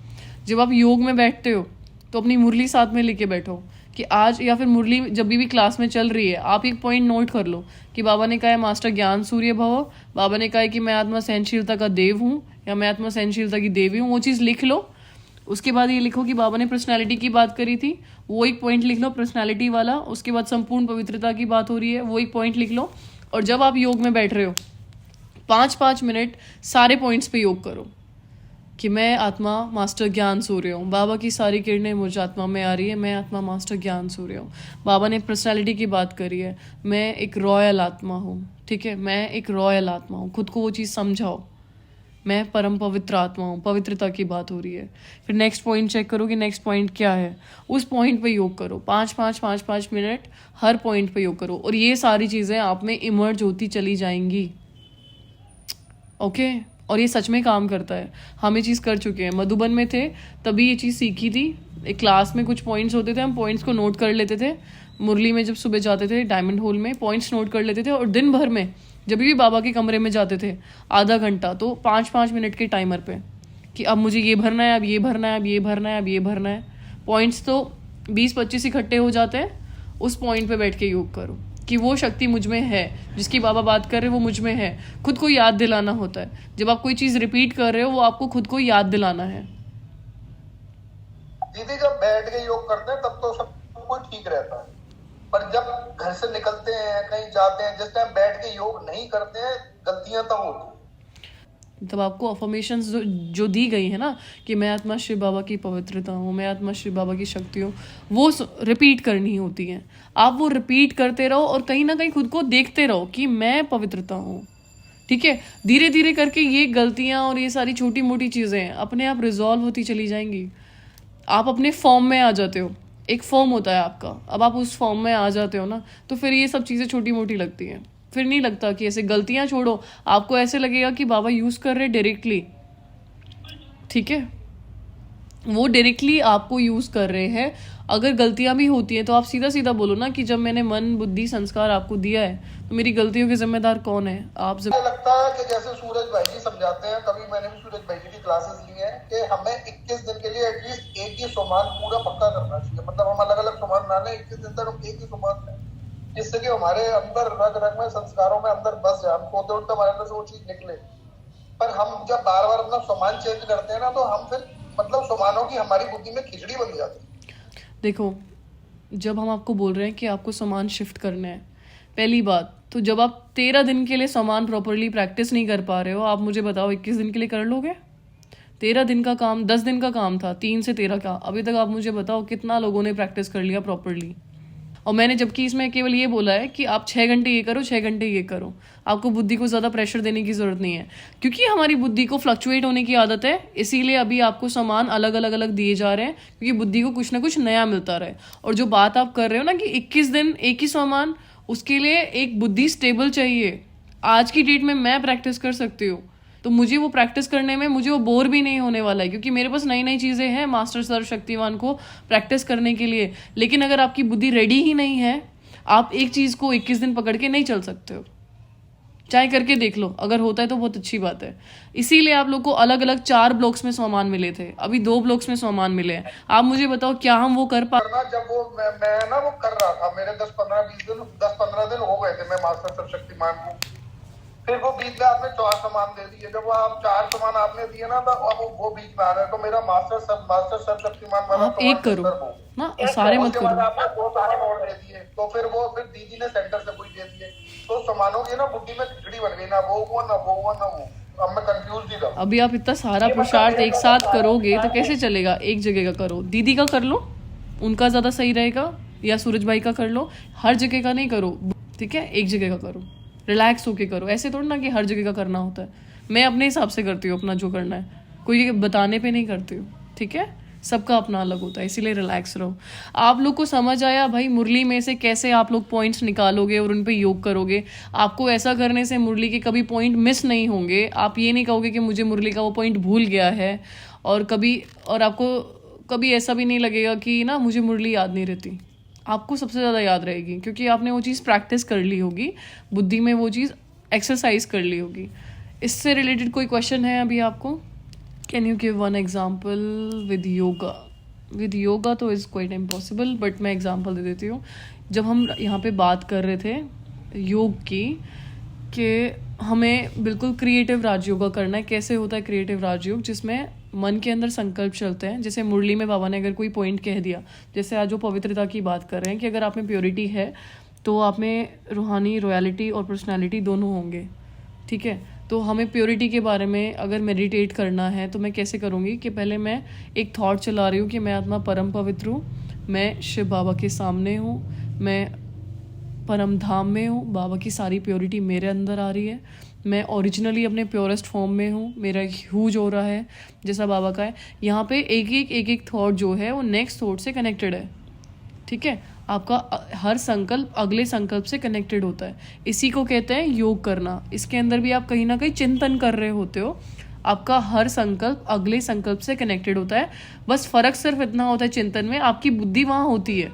जब आप योग में बैठते हो तो अपनी मुरली साथ में लेके बैठो कि आज, या फिर मुरली जब भी क्लास में चल रही है, आप एक पॉइंट नोट कर लो कि बाबा ने कहा है मास्टर ज्ञान सूर्य भव, बाबा ने कहा है कि मैं आत्मा सहनशीलता का देव हूँ या मैं आत्मा सहनशीलता की देवी हूँ। वो चीज़ लिख लो। उसके बाद ये लिखो कि बाबा ने पर्सनालिटी की बात करी थी, वो एक पॉइंट लिख लो पर्सनालिटी वाला। उसके बाद संपूर्ण पवित्रता की बात हो रही है, वो एक पॉइंट लिख लो। और जब आप योग में बैठ रहे हो 5-5 मिनट सारे पॉइंट्स पे योग करो कि मैं आत्मा मास्टर ज्ञान सूर्य हूँ, बाबा की सारी किरणें मुझ आत्मा में आ रही है, मैं आत्मा मास्टर ज्ञान सूर्य हूँ। बाबा ने पर्सनालिटी की बात करी है, मैं एक रॉयल आत्मा हूँ, ठीक है, मैं एक रॉयल आत्मा हूँ। खुद को वो चीज़ समझाओ, मैं परम पवित्र आत्मा हूँ, पवित्रता की बात हो रही है। फिर नेक्स्ट पॉइंट चेक करो कि नेक्स्ट पॉइंट क्या है, उस पॉइंट पे योग करो। 5-5 मिनट हर पॉइंट पे योग करो, और ये सारी चीज़ें आप में इमर्ज होती चली जाएंगी। ओके, और ये सच में काम करता है। हम ये चीज़ कर चुके हैं, मधुबन में थे तभी ये चीज़ सीखी थी। एक क्लास में कुछ पॉइंट्स होते थे, हम पॉइंट्स को नोट कर लेते थे। मुरली में जब सुबह जाते थे डायमंड हॉल में, पॉइंट्स नोट कर लेते थे, और दिन भर में जब भी बाबा के कमरे में जाते थे आधा घंटा, तो 5-5 मिनट के टाइमर पे कि अब मुझे ये भरना है, अब ये भरना है, अब ये भरना है, अब ये भरना है। पॉइंट्स तो 20-25 इकट्ठे हो जाते हैं। उस पॉइंट पे बैठ के योग करो कि वो शक्ति मुझ में है, जिसकी बाबा बात कर रहे हैं वो मुझ में है। खुद को याद दिलाना होता है। जब आप कोई चीज़ रिपीट कर रहे हो, वो आपको खुद को याद दिलाना है। दीदी जब बैठ के योग करते हैं तब तो सब कुछ ठीक रहता है, पर जब घर से निकलते हैं, कहीं जाते हैं, जिस टाइम बैठ के योग नहीं करते हैं, गलतियां तब होती हैं। तब आपको अफर्मेशंस जो दी गई है ना कि मैं आत्मा शिव बाबा की पवित्रता हूँ, मैं आत्मा शिव बाबा की शक्ति हूँ, वो रिपीट करनी होती हैं। आप वो रिपीट करते रहो और कहीं ना कहीं खुद को देखते रहो कि मैं पवित्रता हूँ। ठीक है, धीरे धीरे करके ये गलतियाँ और ये सारी छोटी मोटी चीज़ें अपने आप रिजॉल्व होती चली जाएंगी। आप अपने फॉर्म में आ जाते हो, एक फॉर्म होता है आपका, अब आप उस फॉर्म में आ जाते हो ना, तो फिर ये सब चीज़ें छोटी मोटी लगती हैं। फिर नहीं लगता कि ऐसे गलतियां छोड़ो, आपको ऐसे लगेगा कि बाबा यूज़ कर रहे डायरेक्टली, ठीक है, वो डायरेक्टली आपको यूज़ कर रहे हैं। अगर गलतियां भी होती हैं तो आप सीधा सीधा बोलो ना कि जब मैंने मन बुद्धि संस्कार आपको दिया है तो मेरी गलतियों के जिम्मेदार कौन है? आप मुझे लगता है कि जैसे सूरज भाई जी समझाते हैं, कभी मैंने भी सूरज भाई जी की क्लासेस ली है कि हमें 21 दिन के लिए एटलीस्ट एक ही सोमान पूरा पक्का करना चाहिए। मतलब हम अलग अलग सोमान ना लें, 21 दिन तक हम एक ही सोमान लें, जिससे कि हमारे अंदर रग रग में संस्कारों में अंदर बस जाए, हम सोते उठते हमारे अंदर से वो चीज निकले। पर हम जब बार बार अपना सोमान चेंज करते हैं ना, तो हम फिर मतलब सोमानों की हमारी बुद्धि में खिचड़ी बन जाती है। देखो, जब हम आपको बोल रहे हैं कि आपको सामान शिफ्ट करना है, पहली बात तो जब आप 13 दिन के लिए सामान प्रॉपरली प्रैक्टिस नहीं कर पा रहे हो, आप मुझे बताओ 21 दिन के लिए कर लोगे? 13 दिन का काम 10 दिन का काम था, 3 से 13 का, अभी तक आप मुझे बताओ कितना लोगों ने प्रैक्टिस कर लिया प्रॉपरली? और मैंने जबकि इसमें केवल ये बोला है कि आप 6 घंटे ये करो, 6 घंटे ये करो, आपको बुद्धि को ज़्यादा प्रेशर देने की ज़रूरत नहीं है, क्योंकि हमारी बुद्धि को फ्लक्चुएट होने की आदत है। इसीलिए अभी आपको सामान अलग अलग अलग दिए जा रहे हैं, क्योंकि बुद्धि को कुछ ना कुछ नया मिलता रहे। और जो बात आप कर रहे हो ना कि 21 दिन एक ही सामान, उसके लिए एक बुद्धि स्टेबल चाहिए। आज की डेट में मैं प्रैक्टिस कर सकती हूँ, तो मुझे वो प्रैक्टिस करने में मुझे वो बोर भी नहीं होने वाला है, क्योंकि मेरे पास नई नई चीज़ें हैं मास्टर सर्वशक्तिमान को प्रैक्टिस करने के लिए। लेकिन अगर आपकी बुद्धि रेडी ही नहीं है, आप एक चीज़ को 21 दिन पकड़ के नहीं चल सकते हो। चाहे करके देख लो, अगर होता है तो बहुत अच्छी बात है। इसीलिए आप लोग को अलग अलग 4 ब्लॉक्स में सामान मिले थे, अभी 2 ब्लॉक्स में सामान मिले हैं। आप मुझे बताओ क्या हम वो कर पा करना जब वो मैं ना वो कर रहा था, मेरे 10-15 दिन हो गए थे मैं मास्टर सर्वशक्तिमान को। फिर वो बीच में आपने 4 सामान दे दिए। जब वो आप 4 सामान आपने दिए ना, तो अब वो बीच में आ गए, तो मेरा मास्टर सर्वशक्तिमान वाला आप एक करो ना, सारे मत उसके बाद करो। आपने 2 सामान और दे दिए, तो फिर दीदी ने सेंटर से कोई दे दिए, तो सामानों की ना बुद्धि में खिचड़ी बन गई, ना वो हुआ ना वो हुआ ना वो। अब मैं कंफ्यूज ही था। अभी आप इतना सारा पुरुषार्थ एक साथ करोगे तो कैसे चलेगा? एक जगह का करो, दीदी का कर लो, उनका ज़्यादा सही रहेगा, या सूरज भाई का कर लो। हर जगह का नहीं करो, ठीक है? एक जगह का करो, रिलैक्स होके करो। ऐसे थोड़ा ना कि हर जगह का करना होता है। मैं अपने हिसाब से करती हूँ अपना जो करना है, कोई बताने पे नहीं करती हूँ, ठीक है? सबका अपना अलग होता है, इसीलिए रिलैक्स रहो। आप लोग को समझ आया भाई मुरली में से कैसे आप लोग पॉइंट्स निकालोगे और उन पे योग करोगे? आपको ऐसा करने से मुरली के कभी पॉइंट मिस नहीं होंगे। आप ये नहीं कहोगे कि मुझे मुरली का वो पॉइंट भूल गया है, और आपको कभी ऐसा भी नहीं लगेगा कि ना मुझे मुरली याद नहीं रहती। आपको सबसे ज़्यादा याद रहेगी, क्योंकि आपने वो चीज़ प्रैक्टिस कर ली होगी, बुद्धि में वो चीज़ एक्सरसाइज कर ली होगी। इससे रिलेटेड कोई क्वेश्चन है अभी आपको? Can you give one example with yoga? With yoga तो इज़ क्वाइट इम्पॉसिबल, बट मैं एग्जाम्पल दे देती हूँ। जब हम यहाँ पे बात कर रहे थे योग की, कि हमें बिल्कुल क्रिएटिव राजयोगा करना है। कैसे होता है क्रिएटिव राजयोग? जिसमें मन के अंदर संकल्प चलते हैं। जैसे मुरली में बाबा ने अगर कोई पॉइंट कह दिया, जैसे आज जो पवित्रता की बात कर रहे हैं कि अगर आप में प्योरिटी है तो आप में रूहानी, रॉयलिटी और पर्सनालिटी दोनों होंगे, ठीक है? तो हमें प्योरिटी के बारे में अगर मेडिटेट करना है तो मैं कैसे करूँगी कि पहले मैं एक थॉट चला रही हूँ कि मैं आत्मा परम पवित्र हूँ, मैं शिव बाबा के सामने हूँ, मैं परम धाम में हूँ, बाबा की सारी प्योरिटी मेरे अंदर आ रही है, मैं ओरिजिनली अपने प्योरेस्ट फॉर्म में हूँ, मेरा ह्यूज हो रहा है जैसा बाबा का है। यहाँ पे एक एक थॉट जो है वो नेक्स्ट थॉट से कनेक्टेड है, ठीक है? आपका हर संकल्प अगले संकल्प से कनेक्टेड होता है। इसी को कहते हैं योग करना। इसके अंदर भी आप कहीं ना कहीं चिंतन कर रहे होते हो। आपका हर संकल्प अगले संकल्प से कनेक्टेड होता है। बस फर्क सिर्फ इतना होता है चिंतन में, आपकी बुद्धि वहाँ होती है,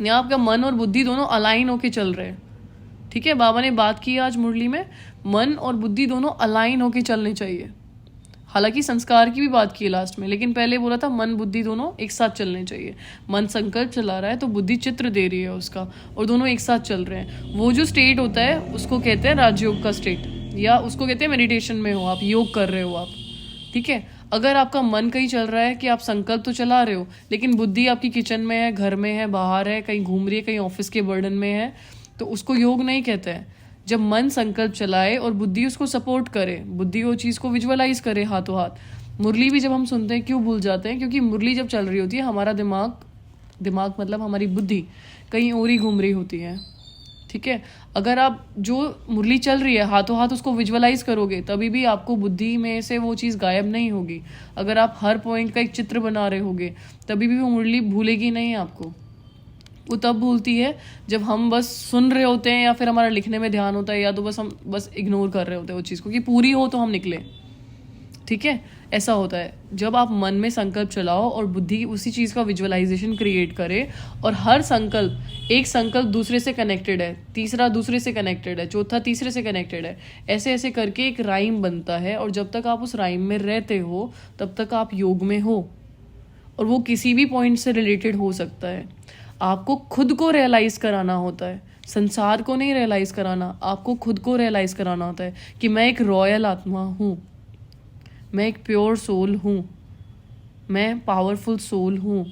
यहाँ आपका मन और बुद्धि दोनों अलाइन होके चल रहे हैं, ठीक है? बाबा ने बात की आज मुरली में, मन और बुद्धि दोनों अलाइन होके चलने चाहिए। हालांकि संस्कार की भी बात की लास्ट में, लेकिन पहले बोला था मन बुद्धि दोनों एक साथ चलने चाहिए। मन संकल्प चला रहा है तो बुद्धि चित्र दे रही है उसका, और दोनों एक साथ चल रहे हैं। वो जो स्टेट होता है उसको कहते हैं राजयोग का स्टेट, या उसको कहते हैं मेडिटेशन में हो आप, योग कर रहे हो आप, ठीक है? अगर आपका मन कहीं चल रहा है कि आप संकल्प तो चला रहे हो, लेकिन बुद्धि आपकी किचन में है, घर में है, बाहर है, कहीं घूम रही है, कहीं ऑफिस के बर्डन में है, तो उसको योग नहीं कहते हैं। जब मन संकल्प चलाए और बुद्धि उसको सपोर्ट करे, बुद्धि वो चीज़ को विजुअलाइज करे हाथों हाथ। मुरली भी जब हम सुनते हैं क्यों भूल जाते हैं? क्योंकि मुरली जब चल रही होती है हमारा दिमाग मतलब हमारी बुद्धि कहीं और ही घूम रही होती है, ठीक है? अगर आप जो मुरली चल रही है हाथों हाथ उसको विजुअलाइज करोगे, तभी भी आपको बुद्धि में से वो चीज़ गायब नहीं होगी। अगर आप हर पॉइंट का एक चित्र बना रहे होगे, तभी भी वो मुरली भूलेगी नहीं आपको। वो तब भूलती है जब हम बस सुन रहे होते हैं या फिर हमारा लिखने में ध्यान होता है, या तो बस हम बस इग्नोर कर रहे होते हैं वो चीज़ को कि पूरी हो तो हम निकले। ठीक है, ऐसा होता है जब आप मन में संकल्प चलाओ और बुद्धि उसी चीज़ का विजुअलाइजेशन क्रिएट करे, और हर संकल्प, एक संकल्प दूसरे से कनेक्टेड है, तीसरा दूसरे से कनेक्टेड है, चौथा तीसरे से कनेक्टेड है, ऐसे ऐसे करके एक राइम बनता है। और जब तक आप उस राइम में रहते हो तब तक आप योग में हो, और वो किसी भी पॉइंट से रिलेटेड हो सकता है। आपको खुद को रियलाइज़ कराना होता है, संसार को नहीं रियलाइज़ कराना, आपको खुद को रियलाइज़ कराना होता है कि मैं एक रॉयल आत्मा हूँ, मैं एक प्योर सोल हूँ, मैं पावरफुल सोल हूँ।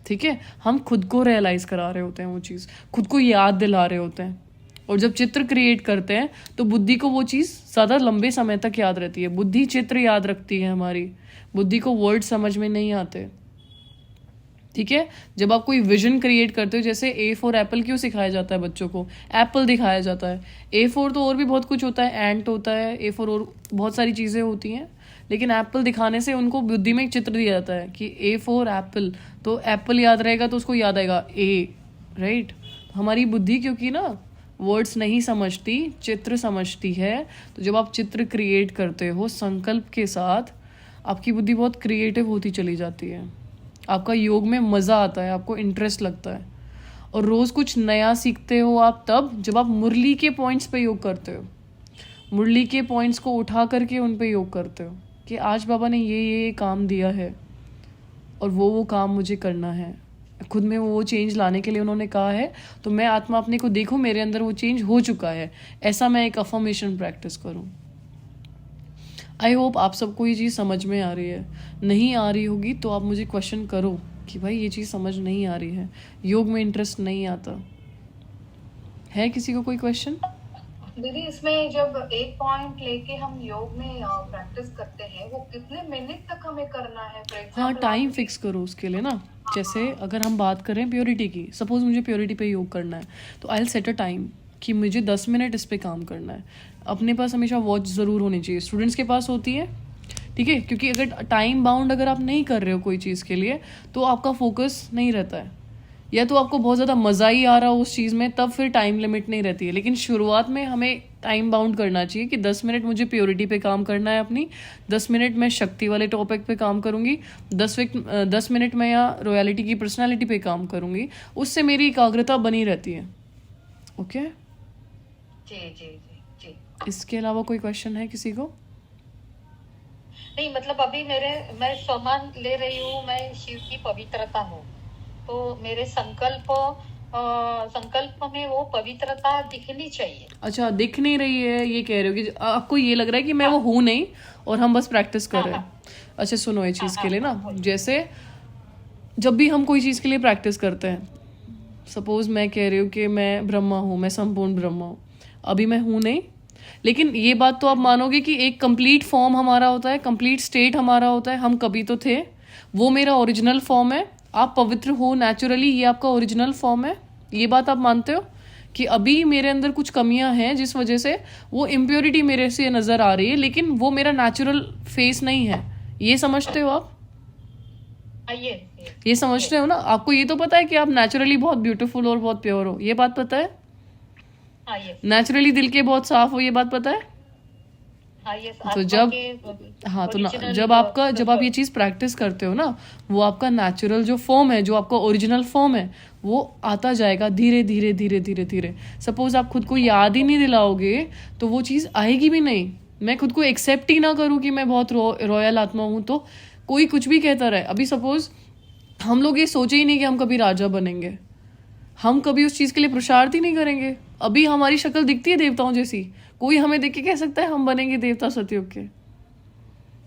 ठीक है, हम खुद को रियलाइज़ करा रहे होते हैं, वो चीज़ खुद को याद दिला रहे होते हैं। और जब चित्र क्रिएट करते हैं तो बुद्धि को वो चीज़ ज़्यादा लंबे समय तक याद रहती है। बुद्धि चित्र याद रखती है हमारी, बुद्धि को वर्ड समझ में नहीं आते। ठीक है, जब आप कोई विजन क्रिएट करते हो, जैसे ए फॉर एप्पल क्यों सिखाया जाता है बच्चों को, एप्पल दिखाया जाता है। ए फॉर तो और भी बहुत कुछ होता है, एंट होता है, ए फॉर और बहुत सारी चीज़ें होती हैं, लेकिन एप्पल दिखाने से उनको बुद्धि में एक चित्र दिया जाता है कि ए फॉर एप्पल, तो एप्पल याद रहेगा तो उसको याद आएगा ए, राइट। हमारी बुद्धि क्योंकि ना वर्ड्स नहीं समझती, चित्र समझती है। तो जब आप चित्र क्रिएट करते हो संकल्प के साथ, आपकी बुद्धि बहुत क्रिएटिव होती चली जाती है, आपका योग में मज़ा आता है, आपको इंटरेस्ट लगता है। और रोज़ कुछ नया सीखते हो आप तब जब आप मुरली के पॉइंट्स पे योग करते हो, मुरली के पॉइंट्स को उठा करके उन पे योग करते हो कि आज बाबा ने ये काम दिया है और वो काम मुझे करना है, खुद में वो चेंज लाने के लिए उन्होंने कहा है, तो मैं आत्मा अपने को देखूं, मेरे अंदर वो चेंज हो चुका है, ऐसा मैं एक अफर्मेशन प्रैक्टिस करूं। आई होप आप सबको ये चीज़ समझ में आ रही है। नहीं आ रही होगी तो आप मुझे क्वेश्चन करो कि भाई ये चीज़ समझ नहीं आ रही है, योग में इंटरेस्ट नहीं आता है। किसी को कोई क्वेश्चन? दीदी, इसमें जब एक पॉइंट लेके हम योग में प्रैक्टिस करते हैं, वो कितने मिनट तक हमें करना है? फॉर हाँ, एग्जांपल टाइम फिक्स करो उसके लिए ना। जैसे अगर हम बात करें प्योरिटी की, सपोज मुझे प्योरिटी पे योग करना है, तो I will set a time कि मुझे 10 मिनट इस पे काम करना है। अपने पास हमेशा वॉच ज़रूर होनी चाहिए, स्टूडेंट्स के पास होती है, ठीक है, क्योंकि अगर टाइम बाउंड अगर आप नहीं कर रहे हो कोई चीज़ के लिए तो आपका फोकस नहीं रहता है, या तो आपको बहुत ज़्यादा मज़ा ही आ रहा हो उस चीज़ में, तब फिर टाइम लिमिट नहीं रहती है। लेकिन शुरुआत में हमें टाइम बाउंड करना चाहिए कि 10 मिनट मुझे प्योरिटी पे काम करना है अपनी, 10 मिनट मैं शक्ति वाले टॉपिक पे काम करूँगी, 10 मिनट मैं या रॉयलिटी की पर्सनालिटी पे काम करूँगी। उससे मेरी एकाग्रता बनी रहती है। ओके, जी जी जी जी। इसके अलावा कोई क्वेश्चन है किसी को? नहीं, मतलब अभी मैं सामान ले रही हूँ, मैं शिव की पवित्रता हूँ, तो मेरे संकल्प में वो पवित्रता दिखनी चाहिए। अच्छा, दिख नहीं रही है ये कह रहे हो कि आपको ये लग रहा है कि मैं वो हूँ नहीं और हम बस प्रैक्टिस कर रहे हैं। अच्छा सुनो, ये चीज़ के लिए ना, जैसे जब भी हम कोई चीज़ के लिए प्रैक्टिस करते हैं, सपोज मैं कह रही हूँ कि मैं ब्रह्मा हूँ, मैं संपूर्ण ब्रह्मा हूँ, अभी मैं हूँ नहीं, लेकिन ये बात तो आप मानोगे कि एक कंप्लीट फॉर्म हमारा होता है, कंप्लीट स्टेट हमारा होता है, हम कभी तो थे, वो मेरा ओरिजिनल फॉर्म है। आप पवित्र हो नेचुरली, ये आपका ओरिजिनल फॉर्म है, ये बात आप मानते हो कि अभी मेरे अंदर कुछ कमियां हैं जिस वजह से वो इम्प्योरिटी मेरे से नज़र आ रही है, लेकिन वो मेरा नेचुरल फेस नहीं है, ये समझते हो आप? ये समझते हो ना? आपको ये तो पता है कि आप नेचुरली बहुत ब्यूटीफुल और बहुत प्योर हो, ये बात पता है? नेचुरली दिल के बहुत साफ हो, ये बात पता है? तो जब जब आप ये चीज़ प्रैक्टिस करते हो ना, वो आपका नेचुरल जो फॉर्म है, जो आपका ओरिजिनल फॉर्म है, वो आता जाएगा धीरे धीरे धीरे धीरे धीरे। सपोज आप खुद को याद ही नहीं दिलाओगे तो वो चीज़ आएगी भी नहीं। मैं खुद को एक्सेप्ट ही ना करूँ कि मैं बहुत रॉयल आत्मा हूँ, तो कोई कुछ भी कहता रहे। अभी सपोज हम लोग ये सोचे ही नहीं कि हम कभी राजा बनेंगे, हम कभी उस चीज़ के लिए पुरुषार्थ ही नहीं करेंगे। अभी हमारी शक्ल दिखती है देवताओं जैसी, कोई हमें देख के कह सकता है हम बनेंगे देवता सतयुग के,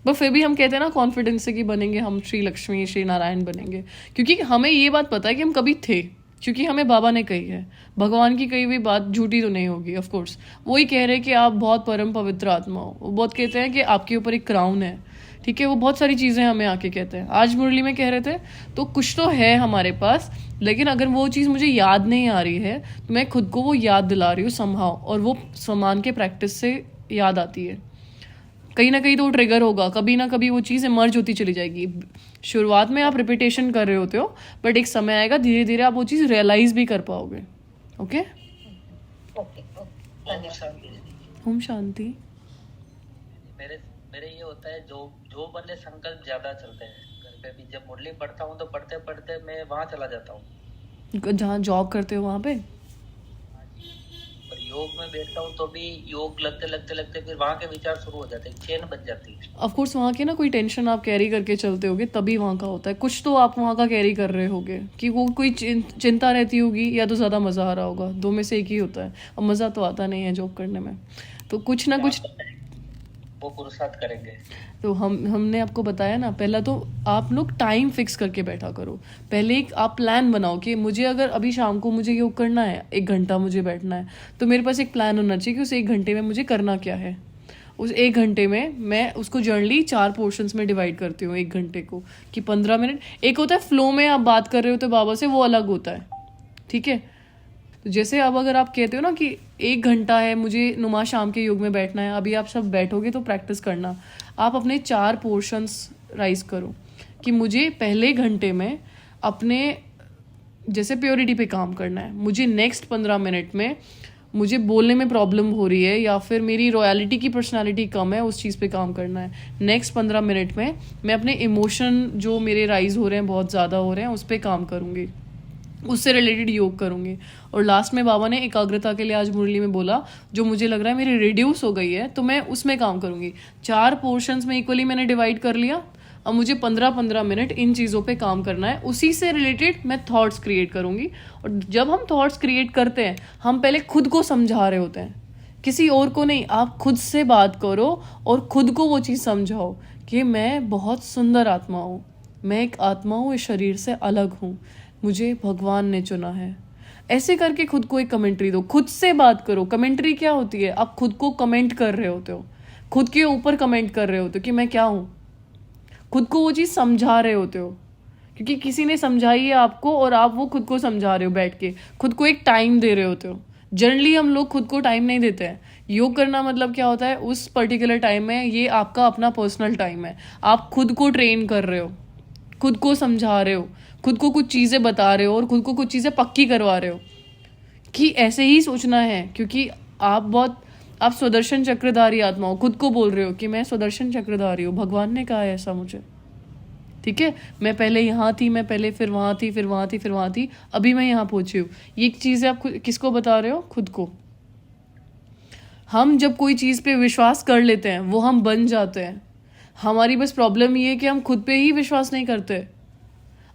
बट फिर भी हम कहते हैं ना कॉन्फिडेंस से कि बनेंगे, हम श्री लक्ष्मी श्री नारायण बनेंगे, क्योंकि हमें ये बात पता है कि हम कभी थे, क्योंकि हमें बाबा ने कही है। भगवान की कही हुई बात झूठी तो नहीं होगी, ऑफ कोर्स। वही कह रहे हैं कि आप बहुत परम पवित्र आत्मा हो, वो बहुत कहते हैं कि आपके ऊपर एक क्राउन है, ठीक है, वो बहुत सारी चीज़ें हमें आके कहते हैं। आज मुरली में कह रहे थे, तो कुछ तो है हमारे पास, लेकिन अगर वो चीज़ मुझे याद नहीं आ रही है तो मैं खुद को वो याद दिला रही हूँ समहाउ, और वो समान के प्रैक्टिस से याद आती है। कहीं ना कहीं तो ट्रिगर होगा, कभी ना कभी वो चीज़ इमर्ज होती चली जाएगी। शुरुआत में आप रिपीटेशन कर रहे होते हो, बट एक समय आएगा धीरे धीरे आप वो चीज़ रियलाइज भी कर पाओगे। ओके, ओके ओके, ओम धन्यवाद। शांति दीदी। ओम शांति। मेरे मेरे ये होता है, जो जो बंदे संकल्प ज्यादा चलते हैं घर पे भी, जब मुरली पढ़ता हूँ तो पढ़ते पढ़ते मैं वहां चला जाता हूँ, जहाँ जॉब करते हो वहाँ पे? और योग में बैठता हूँ तो भी योग लगते लगते लगते फिर वहां के विचार शुरू हो जाते हैं, चेन बच जाती है। ऑफ कोर्स वहाँ की ना कोई टेंशन आप कैरी करके चलते होगे, तभी वहाँ का होता है। कुछ तो आप वहाँ का कैरी कर रहे होगे कि वो कोई चिंता रहती होगी, या तो ज़्यादा मज़ा आ रहा होगा। दो में से एक ही होता है, और मज़ा तो आता नहीं है जॉब करने में। तो कुछ ना कुछ वो पुरुषार्थ करेंगे। तो हमने आपको बताया ना, पहला तो आप लोग टाइम फिक्स करके बैठा करो। पहले एक आप प्लान बनाओ कि मुझे अगर अभी शाम को मुझे योग करना है, 1 घंटा मुझे बैठना है, तो मेरे पास एक प्लान होना चाहिए कि उस 1 घंटे में मुझे करना क्या है। उस 1 घंटे में मैं उसको जनरली 4 पोर्शंस में डिवाइड करती हूँ 1 घंटे को, कि 15 मिनट। एक होता है फ्लो में आप बात कर रहे होते बाबा से, वो अलग होता है, ठीक है। तो जैसे अब अगर आप कहते हो ना कि 1 घंटा है मुझे नुमा शाम के योग में बैठना है, अभी आप सब बैठोगे तो प्रैक्टिस करना। आप अपने 4 पोर्शंस राइज करो कि मुझे पहले घंटे में अपने जैसे प्योरिटी पे काम करना है, मुझे नेक्स्ट 15 मिनट में मुझे बोलने में प्रॉब्लम हो रही है, या फिर मेरी रॉयलिटी की पर्सनालिटी कम है, उस चीज़ पे काम करना है। नेक्स्ट 15 मिनट में मैं अपने इमोशन जो मेरे राइज हो रहे हैं, बहुत ज़्यादा हो रहे हैं, उस पर काम करूँगी, उससे रिलेटेड योग करूँगी। और लास्ट में बाबा ने एकाग्रता के लिए आज मुरली में बोला, जो मुझे लग रहा है मेरी रिड्यूस हो गई है, तो मैं उसमें काम करूँगी। 4 पोर्शंस में इक्वली मैंने डिवाइड कर लिया। अब मुझे 15-15 मिनट इन चीज़ों पे काम करना है, उसी से रिलेटेड मैं थॉट्स क्रिएट करूँगी। और जब हम थॉट्स क्रिएट करते हैं, हम पहले खुद को समझा रहे होते हैं, किसी और को नहीं। आप खुद से बात करो और खुद को वो चीज़ समझाओ कि मैं बहुत सुंदर आत्मा हूँ, मैं एक आत्मा हूँ, इस शरीर से अलग हूँ, मुझे भगवान ने चुना है। ऐसे करके खुद को एक कमेंट्री दो, खुद से बात करो। कमेंट्री क्या होती है? आप खुद को कमेंट कर रहे होते हो, खुद के ऊपर कमेंट कर रहे होते हो कि मैं क्या हूँ, खुद को वो चीज़ समझा रहे होते हो, क्योंकि किसी ने समझाई है आपको और आप वो खुद को समझा रहे हो बैठ के, खुद को एक टाइम दे रहे होते हो। जनरली हम लोग खुद को टाइम नहीं देते हैं। योग करना मतलब क्या होता है, उस पर्टिकुलर टाइम में ये आपका अपना पर्सनल टाइम है, आप खुद को ट्रेन कर रहे हो, खुद को समझा रहे हो, खुद को कुछ चीज़ें बता रहे हो और खुद को कुछ चीज़ें पक्की करवा रहे हो कि ऐसे ही सोचना है, क्योंकि आप सुदर्शन चक्रधारी आत्मा हो। खुद को बोल रहे हो कि मैं सुदर्शन चक्रधारी हूँ, भगवान ने कहा है ऐसा मुझे, ठीक है। मैं पहले यहाँ थी, मैं पहले फिर वहाँ थी, फिर वहाँ थी, फिर वहाँ थी, अभी मैं यहाँ पहुँची हूँ। ये चीज़ें आप किसको बता रहे हो? खुद को। हम जब कोई चीज़ पे विश्वास कर लेते हैं, वो हम बन जाते हैं। हमारी बस प्रॉब्लम ये है कि हम खुद पे ही विश्वास नहीं करते।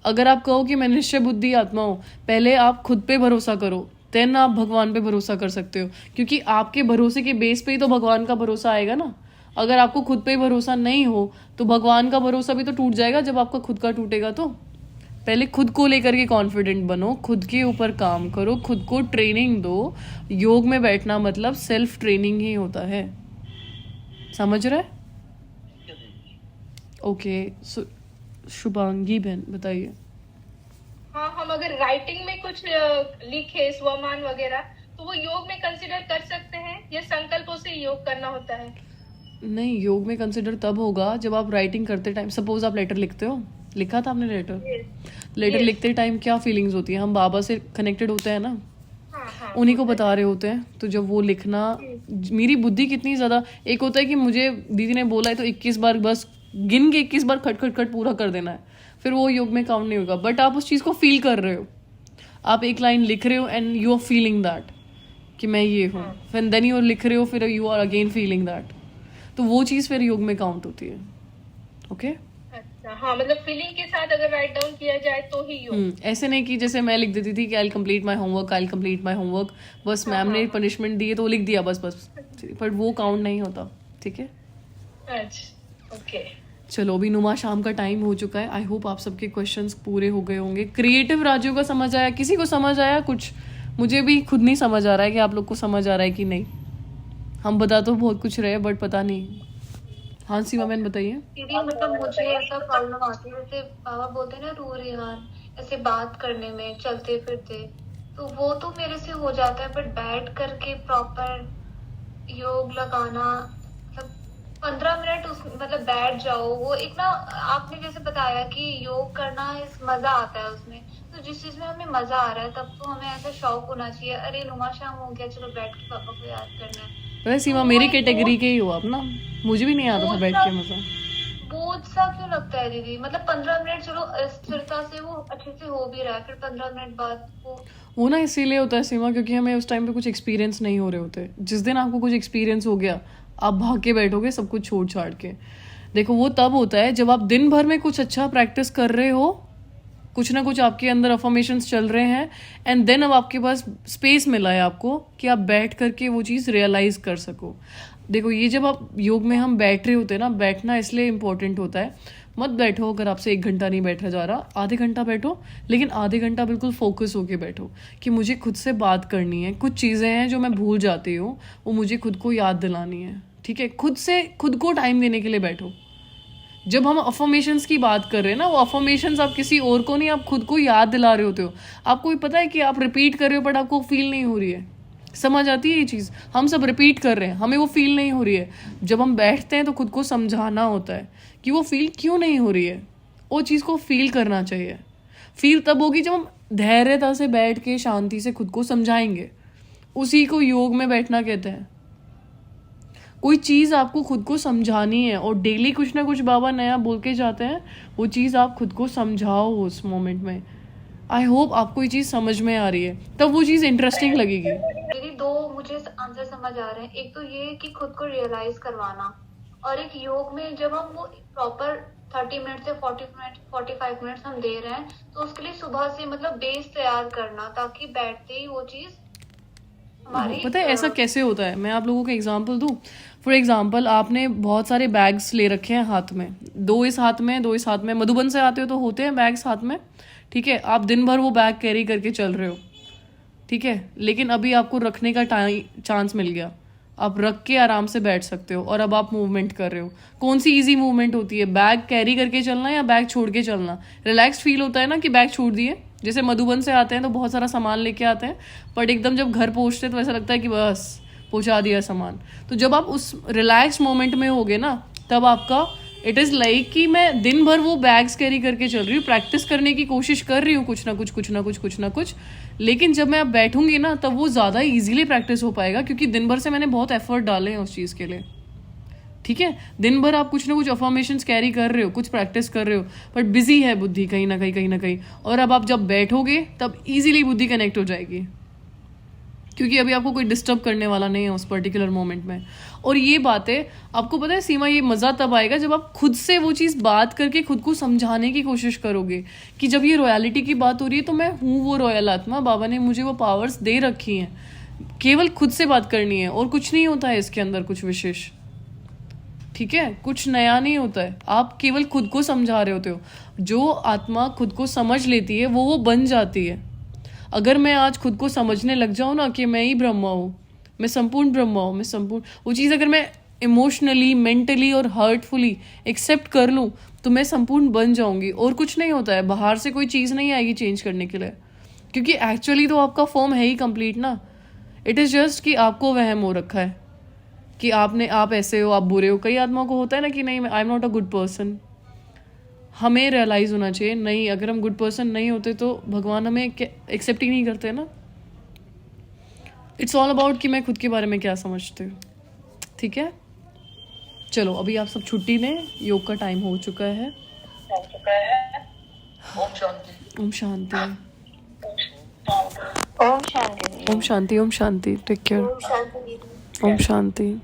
अगर आप कहो कि मैं निश्चय बुद्धि आत्मा हूँ, पहले आप खुद पे भरोसा करो, देन आप भगवान पे भरोसा कर सकते हो, क्योंकि आपके भरोसे के बेस पे ही तो भगवान का भरोसा आएगा ना। अगर आपको खुद पे भरोसा नहीं हो तो भगवान का भरोसा भी तो टूट जाएगा जब आपका खुद का टूटेगा। तो पहले खुद को लेकर के कॉन्फिडेंट बनो, खुद के ऊपर काम करो, खुद को ट्रेनिंग दो। योग में बैठना मतलब सेल्फ ट्रेनिंग ही होता है, समझ रहे? ओके, शुभांगी बहन बताइए। हाँ, हम अगर राइटिंग में कुछ लिखे स्वमान वगैरह, तो वो योग में कंसिडर कर सकते हैं या संकल्पों से योग करना होता है? नहीं, योग में कंसिडर तब होगा जब आप राइटिंग करते टाइम, सपोज आप लेटर लिखते हो, लिखा था आपने लेटर लिखते टाइम क्या फीलिंग्स होती है? हम बाबा से कनेक्टेड होते हैं ना, हाँ, उन्हीं को बता रहे होते हैं। तो जब वो लिखना, मेरी बुद्धि कितनी ज़्यादा, एक होता है कि मुझे दीदी ने बोला है तो 21 बार बस गिन के 21 बार खट खट खट पूरा कर देना है, फिर वो योग में काउंट नहीं होगा। बट आप उस चीज़ को फील कर रहे हो, आप एक लाइन लिख रहे हो and you are feeling that कि मैं ये हूँ, फिर देन यू आर लिख रहे हो, फिर you are again feeling that, तो वो चीज़ फिर योग में काउंट होती है। ओके, अच्छा, हाँ, मतलब फीलिंग के साथ अगर राइट डाउन किया जाए तो ही योग। ऐसे नहीं कि जैसे मैं लिख देती थी कि आई complete my homework, I complete my homework, बस मैम ने पनिशमेंट दी है तो लिख दिया बस, बट वो काउंट नहीं होता, ठीक है। अच्छा, ओके। चलो, अभी नुमा शाम का टाइम हो चुका है। आई होप आप सबके क्वेश्चंस पूरे हो गए होंगे। क्रिएटिव राजू का समझ आया? किसी को समझ आया कुछ? मुझे भी खुद नहीं समझ आ रहा है कि आप लोग को समझ आ रहा है कि नहीं। हम बता तो बहुत कुछ रहे बट पता नहीं। हाँ सीमा मैन बताइए। दीदी, मतलब मुझे ऐसा प्रॉब्लम आती है, जैसे बाबा बोलते हैं ना रूरिहान, ऐसे बात करने में, चलते फिरते, तो वो तो मेरे से हो जाता है, बट बैठ करके प्रॉपर योग लगाना, मतलब 15 मिनट उस मतलब बैठ जाओ। वो एक ना, आपने जैसे बताया कि योग करना इस मजा आता है उसमें, तो जिस चीज में हमें मजा आ रहा है तब तो हमें ऐसा शौक होना चाहिए, अरे नुमा शाम हो गया, चलो बैठ के पापा को याद करना है। पता है सीमा, तो मेरी वो एक कैटेगरी के ही हो आप ना, मुझे भी नहीं आता था बैठ के मजा। बोझ सा क्यों लगता है दीदी? मतलब 15 मिनट चलो स्थिरता से वो अच्छे से हो भी रहा है, फिर 15 मिनट बाद वो ना इसीलिए होता है सीमा, क्योंकि हमें उस टाइम पे कुछ एक्सपीरियंस नहीं हो रहे होते। जिस दिन आपको कुछ एक्सपीरियंस हो गया, आप भाग के बैठोगे सब कुछ छोड़ छाड़ के। देखो वो तब होता है जब आप दिन भर में कुछ अच्छा प्रैक्टिस कर रहे हो, कुछ ना कुछ आपके अंदर अफर्मेशंस चल रहे हैं, एंड देन अब आपके पास स्पेस मिला है आपको कि आप बैठ करके वो चीज़ रियलाइज कर सको। देखो ये जब आप योग में हम बैठ रहे होते हैं ना, बैठना इसलिए इम्पोर्टेंट होता है। मत बैठो अगर आपसे 1 घंटा नहीं बैठा जा रहा, आधे घंटा बैठो, लेकिन आधे घंटा बिल्कुल फोकस होके बैठो कि मुझे खुद से बात करनी है। कुछ चीज़ें हैं जो मैं भूल जाती हूँ, वो मुझे खुद को याद दिलानी है। ठीक है, खुद से खुद को टाइम देने के लिए बैठो। जब हम अफर्मेशंस की बात कर रहे हैं ना, वो अफर्मेशंस आप किसी और को नहीं, आप खुद को याद दिला रहे होते हो। आपको भी पता है कि आप रिपीट कर रहे हो बट आपको फील नहीं हो रही है। समझ आती है ये चीज़? हम सब रिपीट कर रहे हैं, हमें वो फील नहीं हो रही है। जब हम बैठते हैं तो खुद को समझाना होता है कि वो फील क्यों नहीं हो रही है। वो चीज़ को फील करना चाहिए। फील तब होगी जब हम धैर्यता से बैठ के शांति से खुद को समझाएंगे। उसी को योग में बैठना कहते हैं। कोई चीज़ आपको खुद को समझानी है और डेली कुछ ना कुछ बाबा नया बोल के जाते हैं, वो चीज़ आप खुद को समझाओ उस मोमेंट में। आई होप आपको ये चीज़ समझ में आ रही है, तब वो चीज़ इंटरेस्टिंग लगेगी। दीदी 2 मुझे आंसर समझ आ रहे हैं। एक तो ये कि खुद को रियलाइज करवाना, और एक योग में जब हम वो प्रॉपर 30 मिनट से 45 मिनट हम दे रहे हैं, तो उसके लिए सुबह से मतलब बेस तैयार करना, ताकि बैठते ही वो चीज हमारी पता है ऐसा कैसे होता है? मैं आप लोगों को एग्जांपल दूं। फॉर एग्जांपल, आपने बहुत सारे बैग्स ले रखे हैं हाथ में, 2 इस हाथ में, 2 इस हाथ में। मधुबन से आते हो तो होते हैं बैग्स हाथ में, ठीक है। आप दिन भर वो बैग कैरी करके चल रहे हो, ठीक है, लेकिन अभी आपको रखने का चांस मिल गया, आप रख के आराम से बैठ सकते हो और अब आप मूवमेंट कर रहे हो। कौन सी इजी मूवमेंट होती है? बैग कैरी करके चलना या बैग छोड़ के चलना? रिलैक्स फील होता है ना कि बैग छोड़ दिए। जैसे मधुबन से आते हैं तो बहुत सारा सामान लेके आते हैं, बट एकदम जब घर पहुंचते हैं तो ऐसा लगता है कि बस पहुंचा दिया सामान। तो जब आप उस रिलैक्स मोमेंट में होगे ना, तब आपका इट इज़ लाइक कि मैं दिन भर वो बैग्स कैरी करके चल रही हूँ, प्रैक्टिस करने की कोशिश कर रही हूँ, कुछ ना कुछ, लेकिन जब मैं अब बैठूंगी ना तब वो ज़्यादा इजीली प्रैक्टिस हो पाएगा, क्योंकि दिन भर से मैंने बहुत एफर्ट डाले हैं उस चीज़ के लिए। ठीक है, दिन भर आप कुछ ना कुछ अफर्मेशंस कैरी कर रहे हो, कुछ प्रैक्टिस कर रहे हो, बट बिजी है बुद्धि कहीं ना कहीं, और अब आप जब बैठोगे तब इजीली बुद्धि कनेक्ट हो जाएगी, क्योंकि अभी आपको कोई डिस्टर्ब करने वाला नहीं है उस पर्टिकुलर मोमेंट में। और ये बातें आपको पता है सीमा, ये मज़ा तब आएगा जब आप खुद से वो चीज़ बात करके खुद को समझाने की कोशिश करोगे कि जब ये रॉयलिटी की बात हो रही है तो मैं हूँ वो रॉयल आत्मा, बाबा ने मुझे वो पावर्स दे रखी हैं, केवल खुद से बात करनी है और कुछ नहीं होता है इसके अंदर कुछ विशेष। ठीक है, कुछ नया नहीं होता है, आप केवल खुद को समझा रहे होते हो। जो आत्मा खुद को समझ लेती है वो बन जाती है। अगर मैं आज खुद को समझने लग जाऊँ ना कि मैं ही ब्रह्मा हूँ, मैं संपूर्ण ब्रह्मा हूँ, मैं संपूर्ण, वो चीज़ अगर मैं इमोशनली, मेंटली और हर्टफुली एक्सेप्ट कर लूँ तो मैं संपूर्ण बन जाऊँगी। और कुछ नहीं होता है, बाहर से कोई चीज़ नहीं आएगी चेंज करने के लिए, क्योंकि एक्चुअली तो आपका फॉर्म है ही कंप्लीट ना। इट इज़ जस्ट कि आपको वहम हो रखा है कि आप ऐसे हो, आप बुरे हो। कई आत्माओं को होता है ना कि नहीं, I am not a good person. हमें रियलाइज़ होना चाहिए, नहीं, अगर हम गुड पर्सन नहीं होते तो भगवान हमें एक्सेप्ट ही नहीं करते ना। इट्स ऑल अबाउट कि मैं खुद के बारे में क्या समझती हूँ। ठीक है, चलो अभी आप सब छुट्टी लें, योग का टाइम हो चुका है। ओम शांति। ओम शांति, ओम शांति, ओम शांति, ओम शांति। Take care. ओम शांति। ओम शांति।